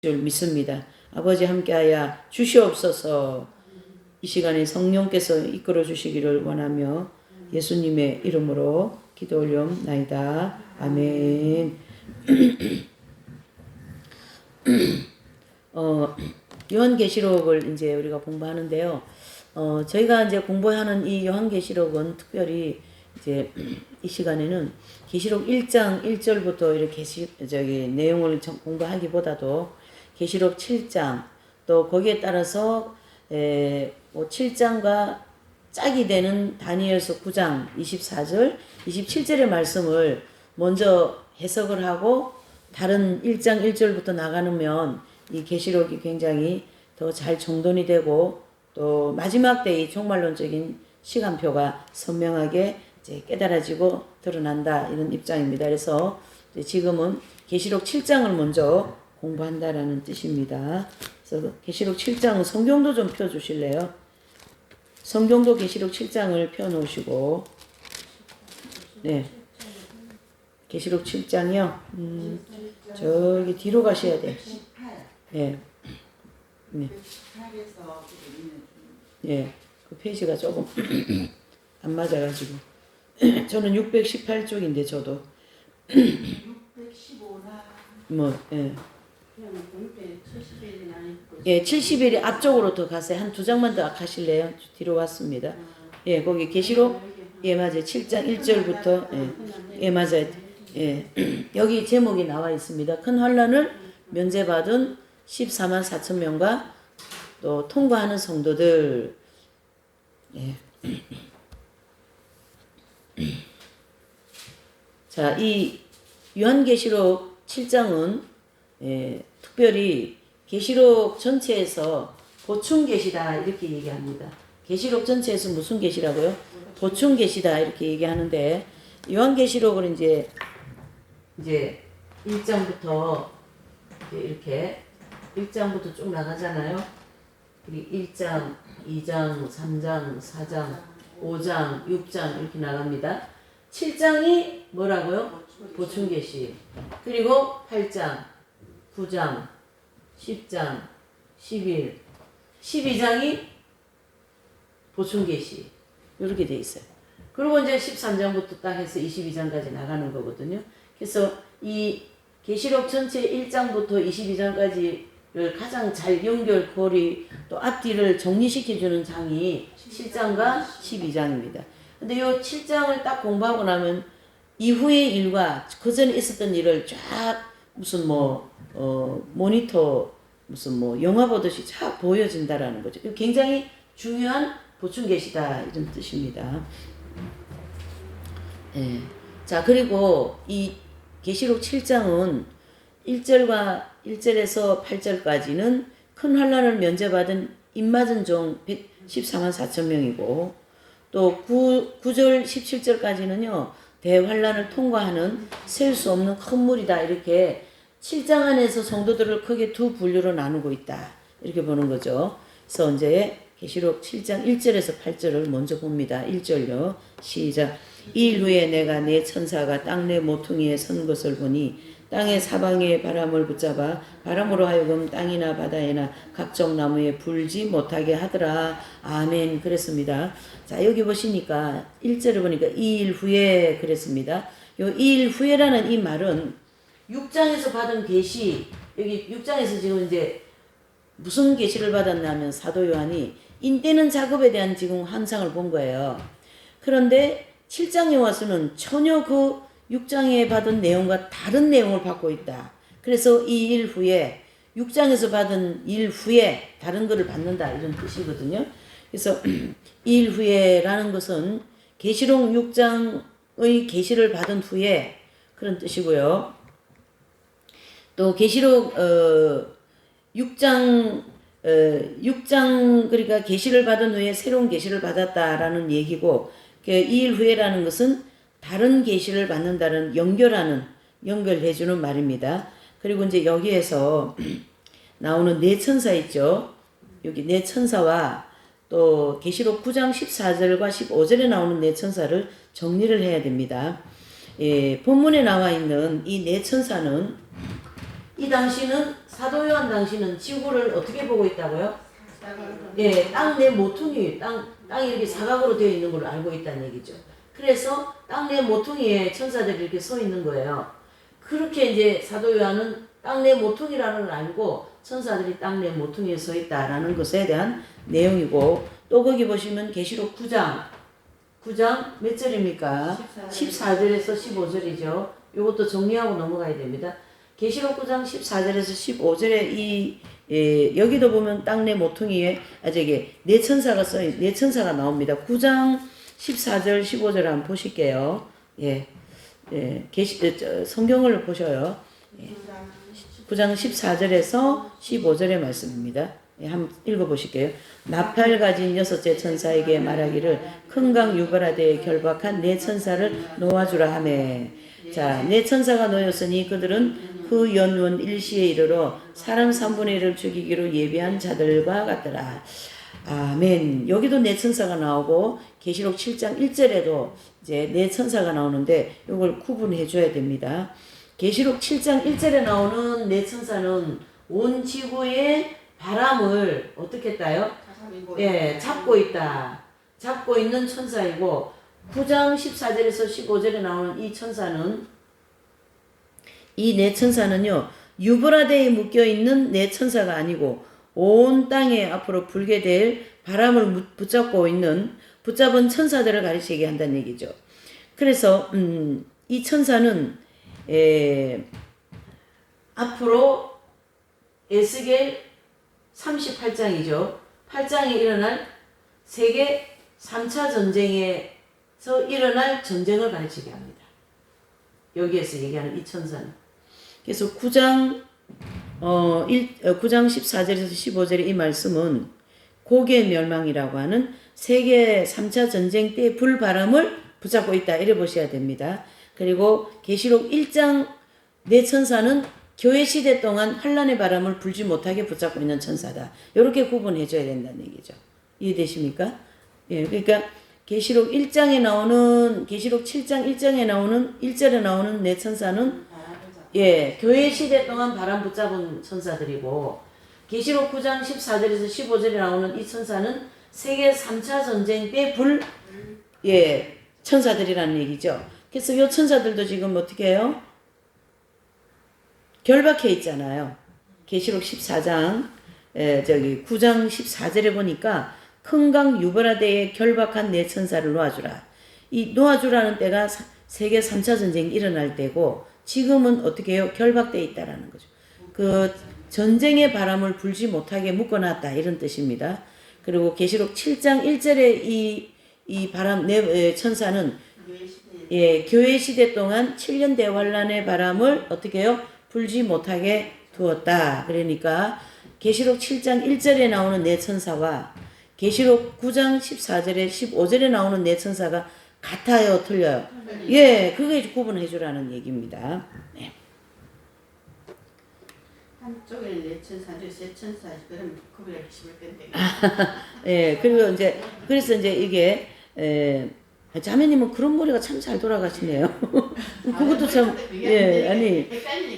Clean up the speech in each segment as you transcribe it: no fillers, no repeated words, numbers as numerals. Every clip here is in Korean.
줄 믿습니다. 아버지 함께하여 주시옵소서. 이 시간에 성령께서 이끌어 주시기를 원하며 예수님의 이름으로 기도 올려옵나이다. 아멘. 요한계시록을 이제 우리가 공부하는데요. 저희가 이제 공부하는 이 요한계시록은 특별히 이제 이 시간에는 계시록 1장 1절부터 이렇게 내용을 공부하기보다도 계시록 7장 또 거기에 따라서 7장과 짝이 되는 다니엘서 9장 24절 27절의 말씀을 먼저 해석을 하고 다른 1장 1절부터 나가면 이 계시록이 굉장히 더 잘 정돈이 되고 또 마지막 때의 종말론적인 시간표가 선명하게 이제 깨달아지고 드러난다 이런 입장입니다. 그래서 지금은 계시록 7장을 먼저 공부한다라는 뜻입니다. 그래서 계시록 7장 성경도 좀 펴주실래요? 성경도 계시록 7장을 펴놓으시고 네, 계시록 7장이요. 저기 뒤로 가셔야 돼. 네, 네, 네, 그 페이지가 조금 안 맞아가지고 저는 618쪽인데 저도 615나 뭐 예. 그냥 본때 70일이나 예, 70일이 앞쪽으로 더 가세요. 한 두 장만 더 가실래요? 뒤로 왔습니다. 예, 거기 계시록 예, 맞아요. 7장 1절부터 예, 맞아요. 예, 여기 제목이 나와 있습니다. 큰 환란을 면제받은 14만 4천 명과 또 통과하는 성도들. 예. 자, 이 요한계시록 7장은 특별히 계시록 전체에서 보충 계시다 이렇게 얘기합니다. 계시록 전체에서 무슨 계시라고요? 보충 계시다 이렇게 얘기하는데 요한계시록을 이제 1장부터 이렇게 1장부터 쭉 나가잖아요. 1장, 2장, 3장, 4장, 5장, 6장 이렇게 나갑니다. 7장이 뭐라고요? 보충 계시. 그리고 8장, 9장, 10장, 11, 12장이 보충 계시. 이렇게 돼 있어요. 그리고 이제 13장부터 딱 해서 22장까지 나가는 거거든요. 그래서 이 계시록 전체 1장부터 22장까지를 가장 잘 연결고리 또 앞뒤를 정리시켜주는 장이 7장과 12장입니다. 근데 이 7장을 딱 공부하고 나면 이후의 일과 그 전에 있었던 일을 쫙 무슨 모니터 무슨 영화 보듯이 쫙 보여진다라는 거죠. 굉장히 중요한 보충 계시다 이런 뜻입니다. 예. 자, 그리고 이 계시록 7장은 1절에서 8절까지는 큰 환란을 면제받은 입맞은 종 14만 4천 명이고 또 9절 17절까지는요. 대환란을 통과하는 셀 수 없는 큰 물이다. 이렇게 7장 안에서 성도들을 크게 두 분류로 나누고 있다. 이렇게 보는 거죠. 그래서 이제 계시록 7장 1절에서 8절을 먼저 봅니다. 1절요. 시작. 이일 후에 내가 내 천사가 땅 내 모퉁이에 선 것을 보니 땅의 사방에 바람을 붙잡아 바람으로 하여금 땅이나 바다에나 각종 나무에 불지 못하게 하더라. 아멘. 그랬습니다. 자, 여기 보시니까 1절을 보니까 2일 후에 그랬습니다. 요 2일 후에라는 이 말은 6장에서 받은 계시, 여기 6장에서 지금 이제 무슨 계시를 받았냐면 사도 요한이 인대는 작업에 대한 지금 환상을 본 거예요. 그런데 7장에 와서는 전혀 그 6장에 받은 내용과 다른 내용을 받고 있다. 그래서 이 일 후에 6장에서 받은 일 후에 다른 것을 받는다 이런 뜻이거든요. 그래서 이 일 후에라는 것은 계시록 6장의 계시를 받은 후에 그런 뜻이고요. 또 계시록 6장 그러니까 계시를 받은 후에 새로운 계시를 받았다라는 얘기고 이 일 후에라는 것은 다른 계시를 받는다는 연결해주는 말입니다. 그리고 이제 여기에서 나오는 네 천사 있죠. 여기 네 천사와 또 계시록 9장 14절과 15절에 나오는 네 천사를 정리를 해야 됩니다. 본문에 나와 있는 이 네 천사는 이 당시는 사도 요한 당시는 지구를 어떻게 보고 있다고요? 예, 땅 내 모퉁이, 땅이 이렇게 사각으로 되어 있는 걸 알고 있다는 얘기죠. 그래서 땅 내 모퉁이에 천사들이 이렇게 서 있는 거예요. 그렇게 이제 사도 요한은 땅 내 모퉁이라는 걸 알고 천사들이 땅 내 모퉁이에 서 있다라는 것에 대한 내용이고, 또 거기 보시면 계시록 9장 몇 절입니까? 14절에서 15절이죠. 이것도 정리하고 넘어가야 됩니다. 계시록 9장 14절에서 15절에 여기도 보면 땅 내 모퉁이에 네 천사가 나옵니다. 9장 14절 15절 한번 보실게요. 성경을 보셔요. 9장 14절에서 15절의 말씀입니다. 한번 읽어보실게요. 나팔 가진 여섯째 천사에게 말하기를 큰 강 유브라데에 결박한 네 천사를 놓아주라 하매. 자, 네 천사가 놓였으니 그들은 그 연원 일시에 이르러 사람 3분의 1을 죽이기로 예비한 자들과 같더라. 아멘. 여기도 네 천사가 나오고 계시록 7장 1절에도 이제 네 천사가 나오는데 이걸 구분해 줘야 됩니다. 계시록 7장 1절에 나오는 네 천사는 온 지구의 바람을 어떻게 했다요? 잡고 있다. 잡고 있는 천사이고 9장 14절에서 15절에 나오는 이 천사는 이 네 천사는요. 유브라데에 묶여 있는 네 천사가 아니고 온 땅에 앞으로 불게 될 바람을 붙잡은 천사들을 가리키게 한다는 얘기죠. 그래서 이 천사는 앞으로 에스겔 38장이죠. 8장에 일어날 세계 3차 전쟁에서 일어날 전쟁을 가르치게 합니다. 여기에서 얘기하는 이 천사는. 그래서 9장 14절에서 15절의 이 말씀은 고개 멸망이라고 하는 세계 3차 전쟁 때 불바람을 붙잡고 있다. 이래 보셔야 됩니다. 그리고 계시록 1장 네 천사는 교회 시대 동안 환란의 바람을 불지 못하게 붙잡고 있는 천사다. 이렇게 구분해 줘야 된다는 얘기죠. 이해되십니까? 예, 그러니까 계시록 1장에 나오는 계시록 7장 1장에 나오는 1절에 나오는 네 천사는 교회 시대 동안 바람 붙잡은 천사들이고 계시록 9장 14절에서 15절에 나오는 이 천사는 세계 3차 전쟁 때 천사들이라는 얘기죠. 그래서 이 천사들도 지금 어떻게 해요? 결박해 있잖아요. 계시록 14장 9장 14절에 보니까 큰 강 유브라데에 결박한 네 천사를 놓아주라. 이 놓아주라는 때가 세계 3차 전쟁이 일어날 때고 지금은 어떻게 해요? 결박되어 있다라는 거죠. 그 전쟁의 바람을 불지 못하게 묶어놨다 이런 뜻입니다. 그리고 계시록 7장 1절에 이 바람 네 천사는 교회 시대 동안 7년 대환란의 바람을 어떻게 해요? 불지 못하게 두었다. 그러니까 계시록 7장 1절에 나오는 네 천사와 계시록 9장 14절에 15절에 나오는 네 천사가 같아요, 틀려요? 그게 구분해 주라는 얘기입니다. 네. 한쪽에는 네 천사, 세 천사, 그럼 구분하기 쉬울 텐데. 그리고 그래서 이게 자매님은 그런 머리가 참 잘 돌아가시네요. 그것도 참,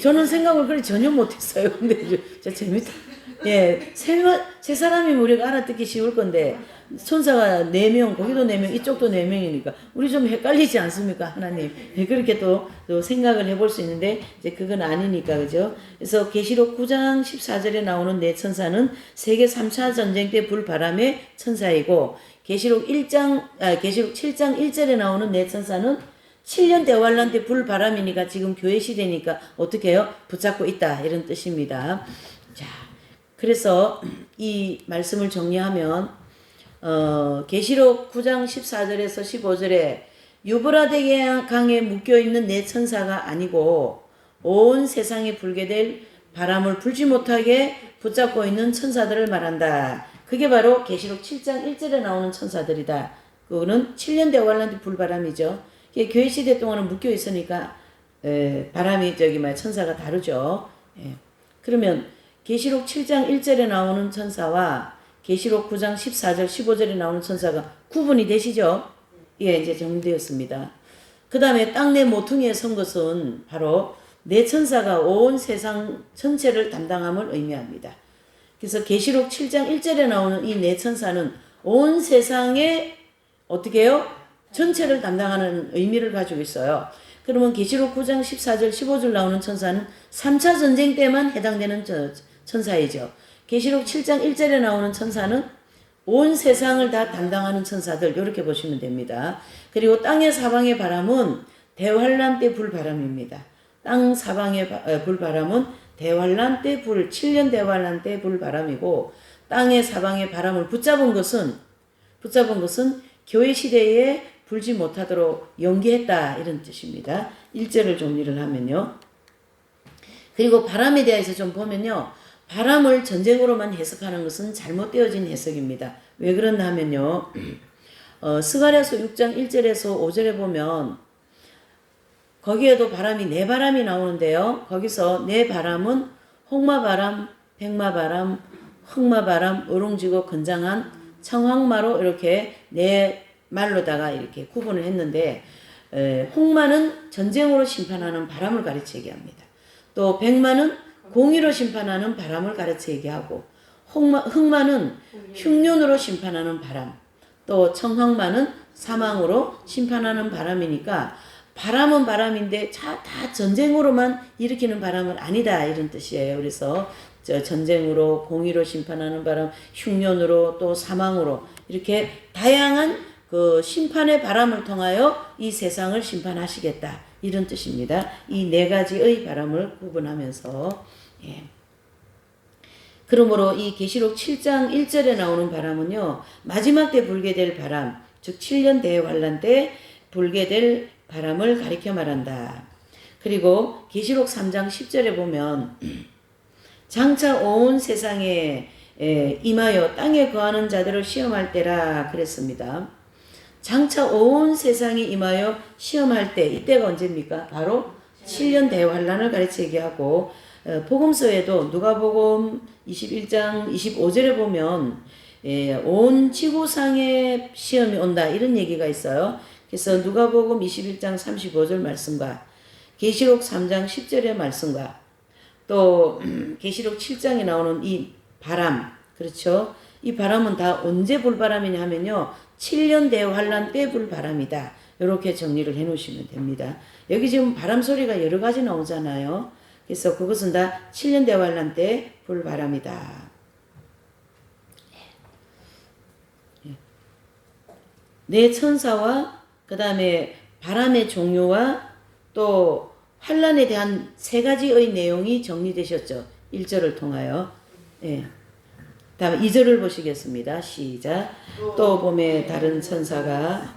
저는 생각을 그렇게 전혀 못했어요. 근데 진짜 재밌다. 세 사람이 우리가 알아듣기 쉬울 건데, 천사가 4명, 거기도 4명, 이쪽도 4명이니까, 우리 좀 헷갈리지 않습니까, 하나님? 그렇게 또 생각을 해볼 수 있는데, 이제 그건 아니니까, 그죠? 그래서 계시록 9장 14절에 나오는 네 천사는 세계 3차 전쟁 때 불바람의 천사이고, 계시록 7장 1절에 나오는 네 천사는 7년 대환란 때 불바람이니까 지금 교회 시대니까 어떻게 해요? 붙잡고 있다. 이런 뜻입니다. 자, 그래서 이 말씀을 정리하면 계시록 9장 14절에서 15절에 유브라데 강에 묶여있는 네 천사가 아니고 온 세상에 불게 될 바람을 불지 못하게 붙잡고 있는 천사들을 말한다. 그게 바로 계시록 7장 1절에 나오는 천사들이다. 그거는 7년 대환란 때 불바람이죠. 교회 시대 동안은 묶여 있으니까 바람이 천사가 다르죠. 그러면 계시록 7장 1절에 나오는 천사와 계시록 9장 14절 15절에 나오는 천사가 구분이 되시죠? 이제 정리되었습니다. 그 다음에 땅 내 모퉁이에 선 것은 바로 네 천사가 온 세상 전체를 담당함을 의미합니다. 그래서 계시록 7장 1절에 나오는 이 네 천사는 온 세상에 어떻게 해요? 전체를 담당하는 의미를 가지고 있어요. 그러면 계시록 9장 14절 15절 나오는 천사는 3차 전쟁 때만 해당되는 천사이죠. 계시록 7장 1절에 나오는 천사는 온 세상을 다 담당하는 천사들, 이렇게 보시면 됩니다. 그리고 땅의 사방의 바람은 대환란 때 불바람입니다. 땅 사방의 불바람은 대환란 때 7년 대환란 때 불바람이고, 땅의 사방의 바람을 붙잡은 것은 교회 시대에 불지 못하도록 연기했다, 이런 뜻입니다. 1절을 정리를 하면요. 그리고 바람에 대해서 좀 보면요. 바람을 전쟁으로만 해석하는 것은 잘못되어진 해석입니다. 왜 그러나 하면요. 스가랴서 6장 1절에서 5절에 보면 거기에도 바람이 네 바람이 나오는데요. 거기서 네 바람은 홍마바람, 백마바람, 흑마바람, 으롱지고 건장한 청황마로 이렇게 네 말로다가 이렇게 구분을 했는데, 홍마는 전쟁으로 심판하는 바람을 가르쳐 얘기합니다. 또 백마는 공의로 심판하는 바람을 가르쳐 얘기하고, 흑마는 흉년으로 심판하는 바람, 또 청황마는 사망으로 심판하는 바람이니까 바람은 바람인데 다 전쟁으로만 일으키는 바람은 아니다, 이런 뜻이에요. 그래서 전쟁으로, 공의로 심판하는 바람, 흉년으로, 또 사망으로 이렇게 다양한 그 심판의 바람을 통하여 이 세상을 심판하시겠다, 이런 뜻입니다. 이 네 가지의 바람을 구분하면서, 예. 그러므로 이 계시록 7장 1절에 나오는 바람은요, 마지막 때 불게 될 바람, 즉 7년 대환란 때 불게 될 바람을 가리켜 말한다. 그리고 계시록 3장 10절에 보면 장차 온 세상에 임하여 땅에 거하는 자들을 시험할 때라 그랬습니다. 장차 온 세상에 임하여 시험할 때, 이때가 언제입니까? 바로 7년 대환란을 가르쳐 얘기하고, 복음서에도 누가복음 21장 25절에 보면 온 지구상에 시험이 온다, 이런 얘기가 있어요. 그래서 누가복음 21장 35절 말씀과 계시록 3장 10절의 말씀과 또 계시록 7장에 나오는 이 바람, 그렇죠? 이 바람은 다 언제 불바람이냐 하면요, 7년 대환란 때 불바람이다, 이렇게 정리를 해 놓으시면 됩니다. 여기 지금 바람 소리가 여러 가지 나오잖아요. 그래서 그것은 다 7년 대환란 때 불바람이다. 네 천사와 그 다음에 바람의 종류와 또 환란에 대한 세 가지의 내용이 정리되셨죠. 1절을 통하여. 예. 다음 2절을 보시겠습니다. 시작. 또 봄에 다른 천사가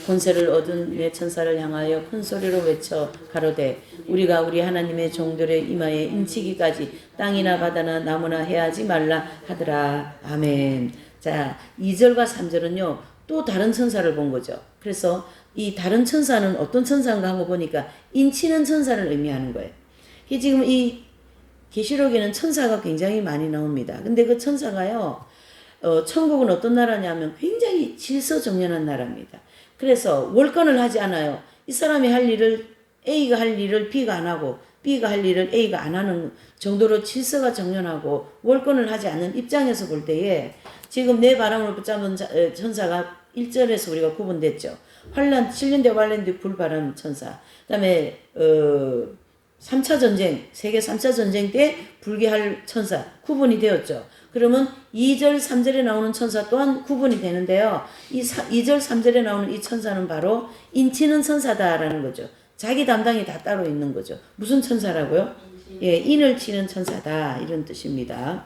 권세를 얻은 네 천사를 향하여 큰 소리로 외쳐 가로되 우리가 우리 하나님의 종들의 이마에 인치기까지 땅이나 바다나 나무나 해하지 말라 하더라. 아멘. 자, 2절과 3절은요 또 다른 천사를 본 거죠. 그래서 이 다른 천사는 어떤 천사인가 하고 보니까 인치는 천사를 의미하는 거예요. 지금 이 계시록에는 천사가 굉장히 많이 나옵니다. 근데 그 천사가요, 천국은 어떤 나라냐면 굉장히 질서정연한 나라입니다. 그래서 월권을 하지 않아요. 이 사람이 할 일을 A가 할 일을 B가 안 하고 B가 할 일을 A가 안 하는 정도로 질서가 정연하고 월권을 하지 않는 입장에서 볼 때에 지금 내 바람을 붙잡은 천사가 1절에서 우리가 구분됐죠. 환란 7년대 환란대 불바람 천사. 그다음에 3차 전쟁, 세계 3차 전쟁 때 불게 할 천사 구분이 되었죠. 그러면 2절 3절에 나오는 천사 또한 구분이 되는데요. 이 2절 3절에 나오는 이 천사는 바로 인치는 천사다라는 거죠. 자기 담당이 다 따로 있는 거죠. 무슨 천사라고요? 예, 인을 치는 천사다, 이런 뜻입니다.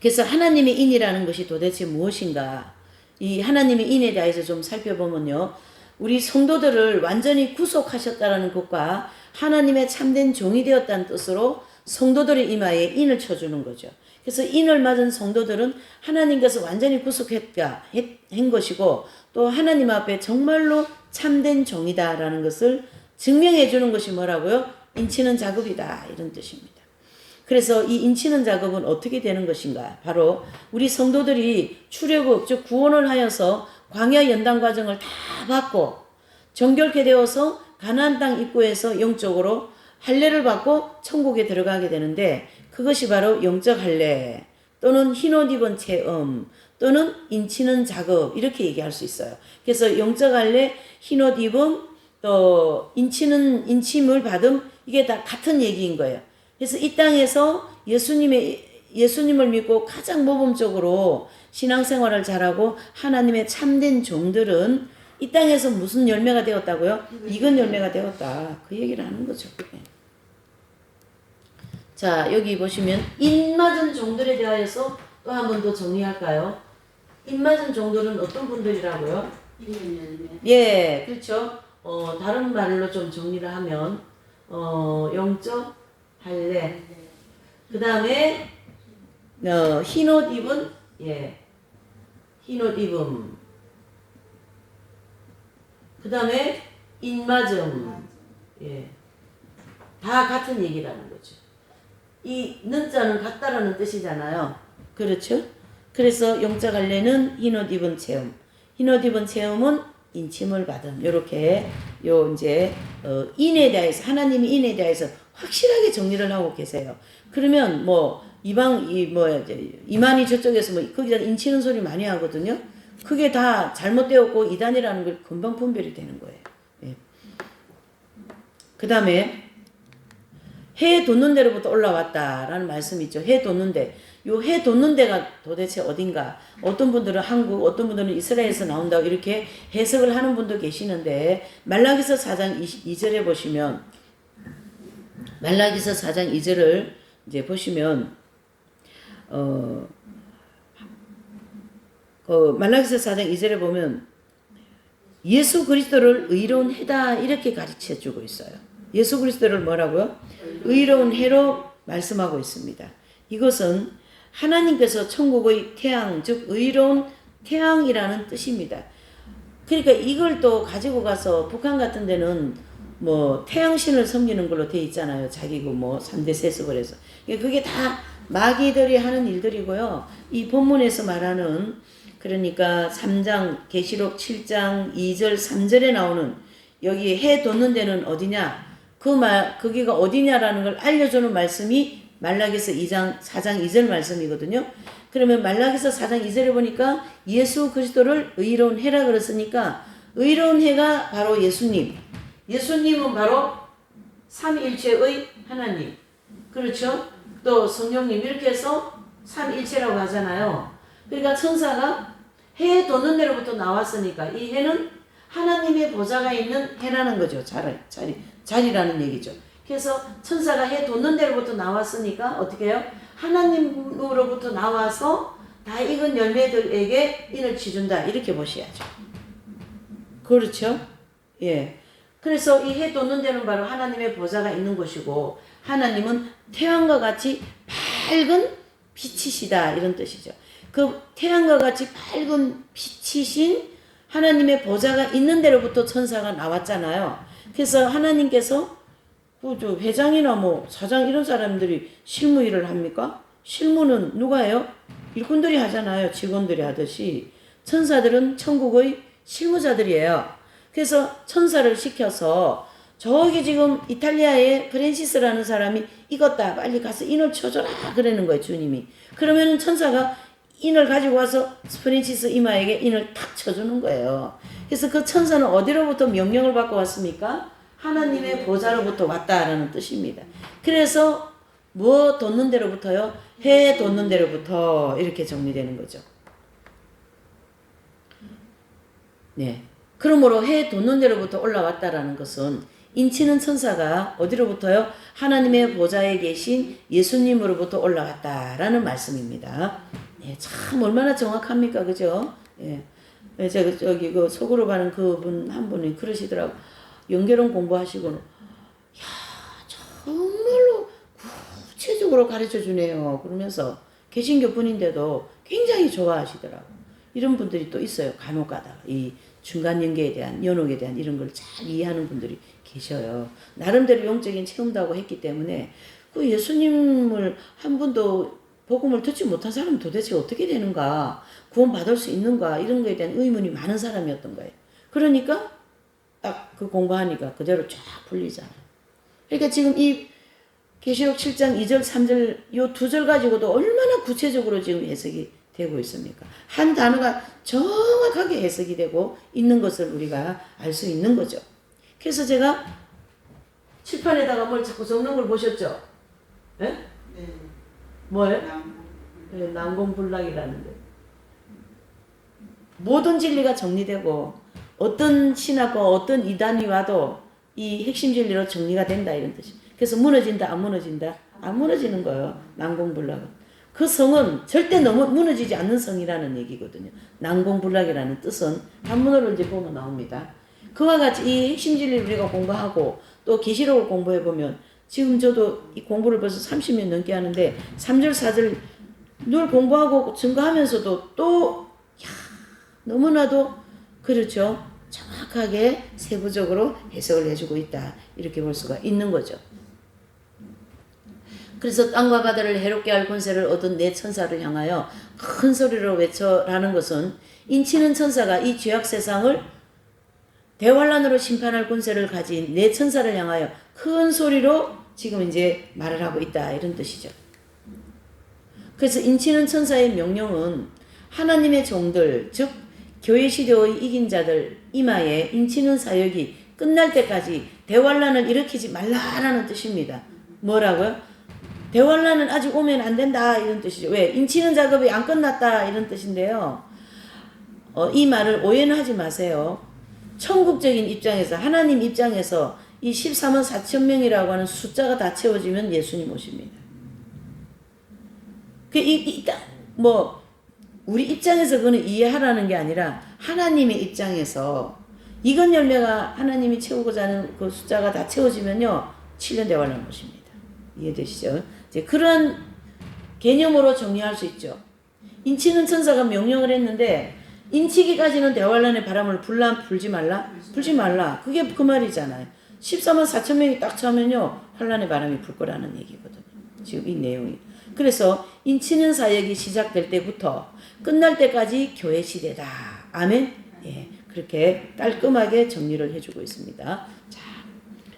그래서 하나님의 인이라는 것이 도대체 무엇인가? 이 하나님의 인에 대해서 좀 살펴보면요. 우리 성도들을 완전히 구속하셨다라는 것과 하나님의 참된 종이 되었다는 뜻으로 성도들의 이마에 인을 쳐주는 거죠. 그래서 인을 맞은 성도들은 하나님께서 완전히 구속했다 한 것이고 또 하나님 앞에 정말로 참된 종이다라는 것을 증명해 주는 것이 뭐라고요? 인치는 작업이다, 이런 뜻입니다. 그래서 이 인치는 작업은 어떻게 되는 것인가? 바로 우리 성도들이 출애굽, 즉 구원을 하여서 광야 연단 과정을 다 받고 정결케 되어서 가나안 땅 입구에서 영적으로 할례를 받고 천국에 들어가게 되는데 그것이 바로 영적 할례 또는 흰옷 입은 체험 또는 인치는 작업 이렇게 얘기할 수 있어요. 그래서 영적 할례, 흰옷 입음, 또 인침을 받음 이게 다 같은 얘기인 거예요. 그래서 이 땅에서 예수님을 믿고 가장 모범적으로 신앙생활을 잘하고 하나님의 참된 종들은 이 땅에서 무슨 열매가 되었다고요? 익은 열매가 되었다. 그 얘기를 하는 거죠. 자, 여기 보시면 입맞은 종들에 대하여서 또 한 번 더 정리할까요? 입맞은 종들은 어떤 분들이라고요? 예, 그렇죠. 다른 말로 좀 정리를 하면 영적 할례. 그 다음에 흰옷 입은 흰옷 입음. 그 다음에 입맞음. 다 같은 얘기라는 거죠. 이 는자는 같다라는 뜻이잖아요. 그렇죠? 그래서 영적 할례는 흰옷 입은 체험. 흰옷 입은 체험은 인침을 받음. 요렇게 이제 인에 대해서 하나님이 인에 대해서 확실하게 정리를 하고 계세요. 그러면 뭐 이만희 저쪽에서 뭐 거기다 인치는 소리 많이 하거든요. 그게 다 잘못되었고 이단이라는 걸 금방 분별이 되는 거예요. 그 다음에 해 돋는 데로부터 올라왔다라는 말씀이 있죠. 해 돋는 데. 요 해 돋는 데가 도대체 어딘가. 어떤 분들은 한국, 어떤 분들은 이스라엘에서 나온다고 이렇게 해석을 하는 분도 계시는데 말라기서 4장 2절에 보시면 말라기서 4장 2절을 이제 보시면 말라기서 4장 2절에 보면 예수 그리스도를 의로운 해다 이렇게 가르쳐 주고 있어요. 예수 그리스도를 뭐라고요? 의로운 해로 말씀하고 있습니다. 이것은 하나님께서 천국의 태양, 즉 의로운 태양이라는 뜻입니다. 그러니까 이걸 또 가지고 가서 북한 같은 데는 뭐 태양신을 섬기는 걸로 돼 있잖아요. 자기고 뭐 3대 세습을 해서. 그게 다 마귀들이 하는 일들이고요. 이 본문에서 말하는 그러니까 3장 계시록 7장 2절 3절에 나오는 여기 해 돋는 데는 어디냐? 거기가 어디냐라는 걸 알려주는 말씀이 말라기서 4장 2절 말씀이거든요. 그러면 말라기서 4장 2절에 보니까 예수 그리스도를 의로운 해라 그랬으니까 의로운 해가 바로 예수님. 예수님은 바로 삼위일체의 하나님. 그렇죠? 또 성령님 이렇게 해서 삼위일체라고 하잖아요. 그러니까 천사가 해 돋는 데로부터 나왔으니까 이 해는 하나님의 보좌가 있는 해라는 거죠. 자리라는 얘기죠. 그래서 천사가 해 돋는 데로부터 나왔으니까 어떻게 해요? 하나님으로부터 나와서 다 익은 열매들에게 인을 취준다. 이렇게 보셔야죠. 그렇죠? 예. 그래서 이 해 돋는 데는 바로 하나님의 보좌가 있는 곳이고 하나님은 태양과 같이 밝은 빛이시다. 이런 뜻이죠. 그 태양과 같이 밝은 빛이신 하나님의 보좌가 있는 데로부터 천사가 나왔잖아요. 그래서 하나님께서 회장이나 뭐 사장 이런 사람들이 실무 일을 합니까? 실무는 누가 해요? 일꾼들이 하잖아요. 직원들이 하듯이. 천사들은 천국의 실무자들이에요. 그래서 천사를 시켜서 저기 지금 이탈리아의 프랜시스라는 사람이 익었다. 빨리 가서 인을 쳐줘라. 그러는 거예요. 주님이. 그러면은 천사가 인을 가지고 와서 프랜시스 이마에게 인을 탁 쳐주는 거예요. 그래서 그 천사는 어디로부터 명령을 받고 왔습니까? 하나님의 보좌로부터 왔다라는 뜻입니다. 그래서 뭐 돋는 데로부터요? 해 돋는 데로부터 이렇게 정리되는 거죠. 네. 그러므로 해 돋는 데로부터 올라왔다라는 것은 인치는 천사가 어디로부터요? 하나님의 보좌에 계신 예수님으로부터 올라왔다라는 말씀입니다. 네, 참 얼마나 정확합니까, 그죠? 예. 제가 저기 그 속으로 가는 그분 한 분이 그러시더라고. 연결원 공부하시고는 야 정말로 구체적으로 가르쳐 주네요. 그러면서 개신교 분인데도 굉장히 좋아하시더라고. 이런 분들이 또 있어요. 간혹 가다가 이 중간 연계에 대한 연옥에 대한 이런 걸 잘 이해하는 분들이 계셔요. 나름대로 영적인 체험도 하고 했기 때문에 그 예수님을 한 번도 복음을 듣지 못한 사람은 도대체 어떻게 되는가, 구원받을 수 있는가, 이런 거에 대한 의문이 많은 사람이었던 거예요. 그러니까 딱 그 공부하니까 그대로 쫙 풀리잖아요. 그러니까 지금 이 계시록 7장 2절 3절 요 두 절 가지고도 얼마나 구체적으로 지금 해석이 되고 있습니까? 한 단어가 정확하게 해석이 되고 있는 것을 우리가 알 수 있는 거죠. 그래서 제가 칠판에다가 뭘 자꾸 적는 걸 보셨죠? 예? 네. 뭐예요? 남. 네, 난공불락이라는데. 모든 진리가 정리되고 어떤 신학과 어떤 이단이 와도 이 핵심 진리로 정리가 된다, 이런 뜻이. 그래서 무너진다, 안 무너진다? 안 무너지는 거예요. 난공불락은. 그 성은 절대 너무 무너지지 않는 성이라는 얘기거든요. 난공불락이라는 뜻은 한문어를 이제 보면 나옵니다. 그와 같이 이 핵심 진리를 우리가 공부하고 또 계시록을 공부해 보면, 지금 저도 이 공부를 벌써 30년 넘게 하는데 3절 4절 늘 공부하고 증거하면서도 또 너무나도 그렇죠, 정확하게 세부적으로 해석을 해주고 있다, 이렇게 볼 수가 있는 거죠. 그래서 땅과 바다를 해롭게 할 권세를 얻은 네 천사를 향하여 큰 소리로 외쳐라는 것은, 인치는 천사가 이 죄악 세상을 대환란으로 심판할 권세를 가진 네 천사를 향하여 큰 소리로 지금 이제 말을 하고 있다, 이런 뜻이죠. 그래서 인치는 천사의 명령은 하나님의 종들, 즉 교회 시대의 이긴 자들 이마에 인치는 사역이 끝날 때까지 대환란을 일으키지 말라라는 뜻입니다. 뭐라고요? 대환란은 아직 오면 안 된다, 이런 뜻이죠. 왜? 인치는 작업이 안 끝났다, 이런 뜻인데요. 이 말을 오해는 하지 마세요. 천국적인 입장에서, 하나님 입장에서 이 14만 4천 명이라고 하는 숫자가 다 채워지면 예수님 오십니다. 우리 입장에서 그거는 이해하라는 게 아니라 하나님의 입장에서 이건 열매가 하나님이 채우고자 하는 그 숫자가 다 채워지면요, 7년 대환란 오십니다. 이해되시죠? 이제 그런 개념으로 정리할 수 있죠. 인치는 천사가 명령을 했는데, 인치기까지는 대환란의 바람을 불지 말라? 불지 말라. 그게 그 말이잖아요. 14만 4천 명이 딱 차면요, 환란의 바람이 불 거라는 얘기거든요. 지금 이 내용이. 그래서 인치는 사역이 시작될 때부터 끝날 때까지 교회 시대다. 아멘? 예. 그렇게 깔끔하게 정리를 해주고 있습니다. 자,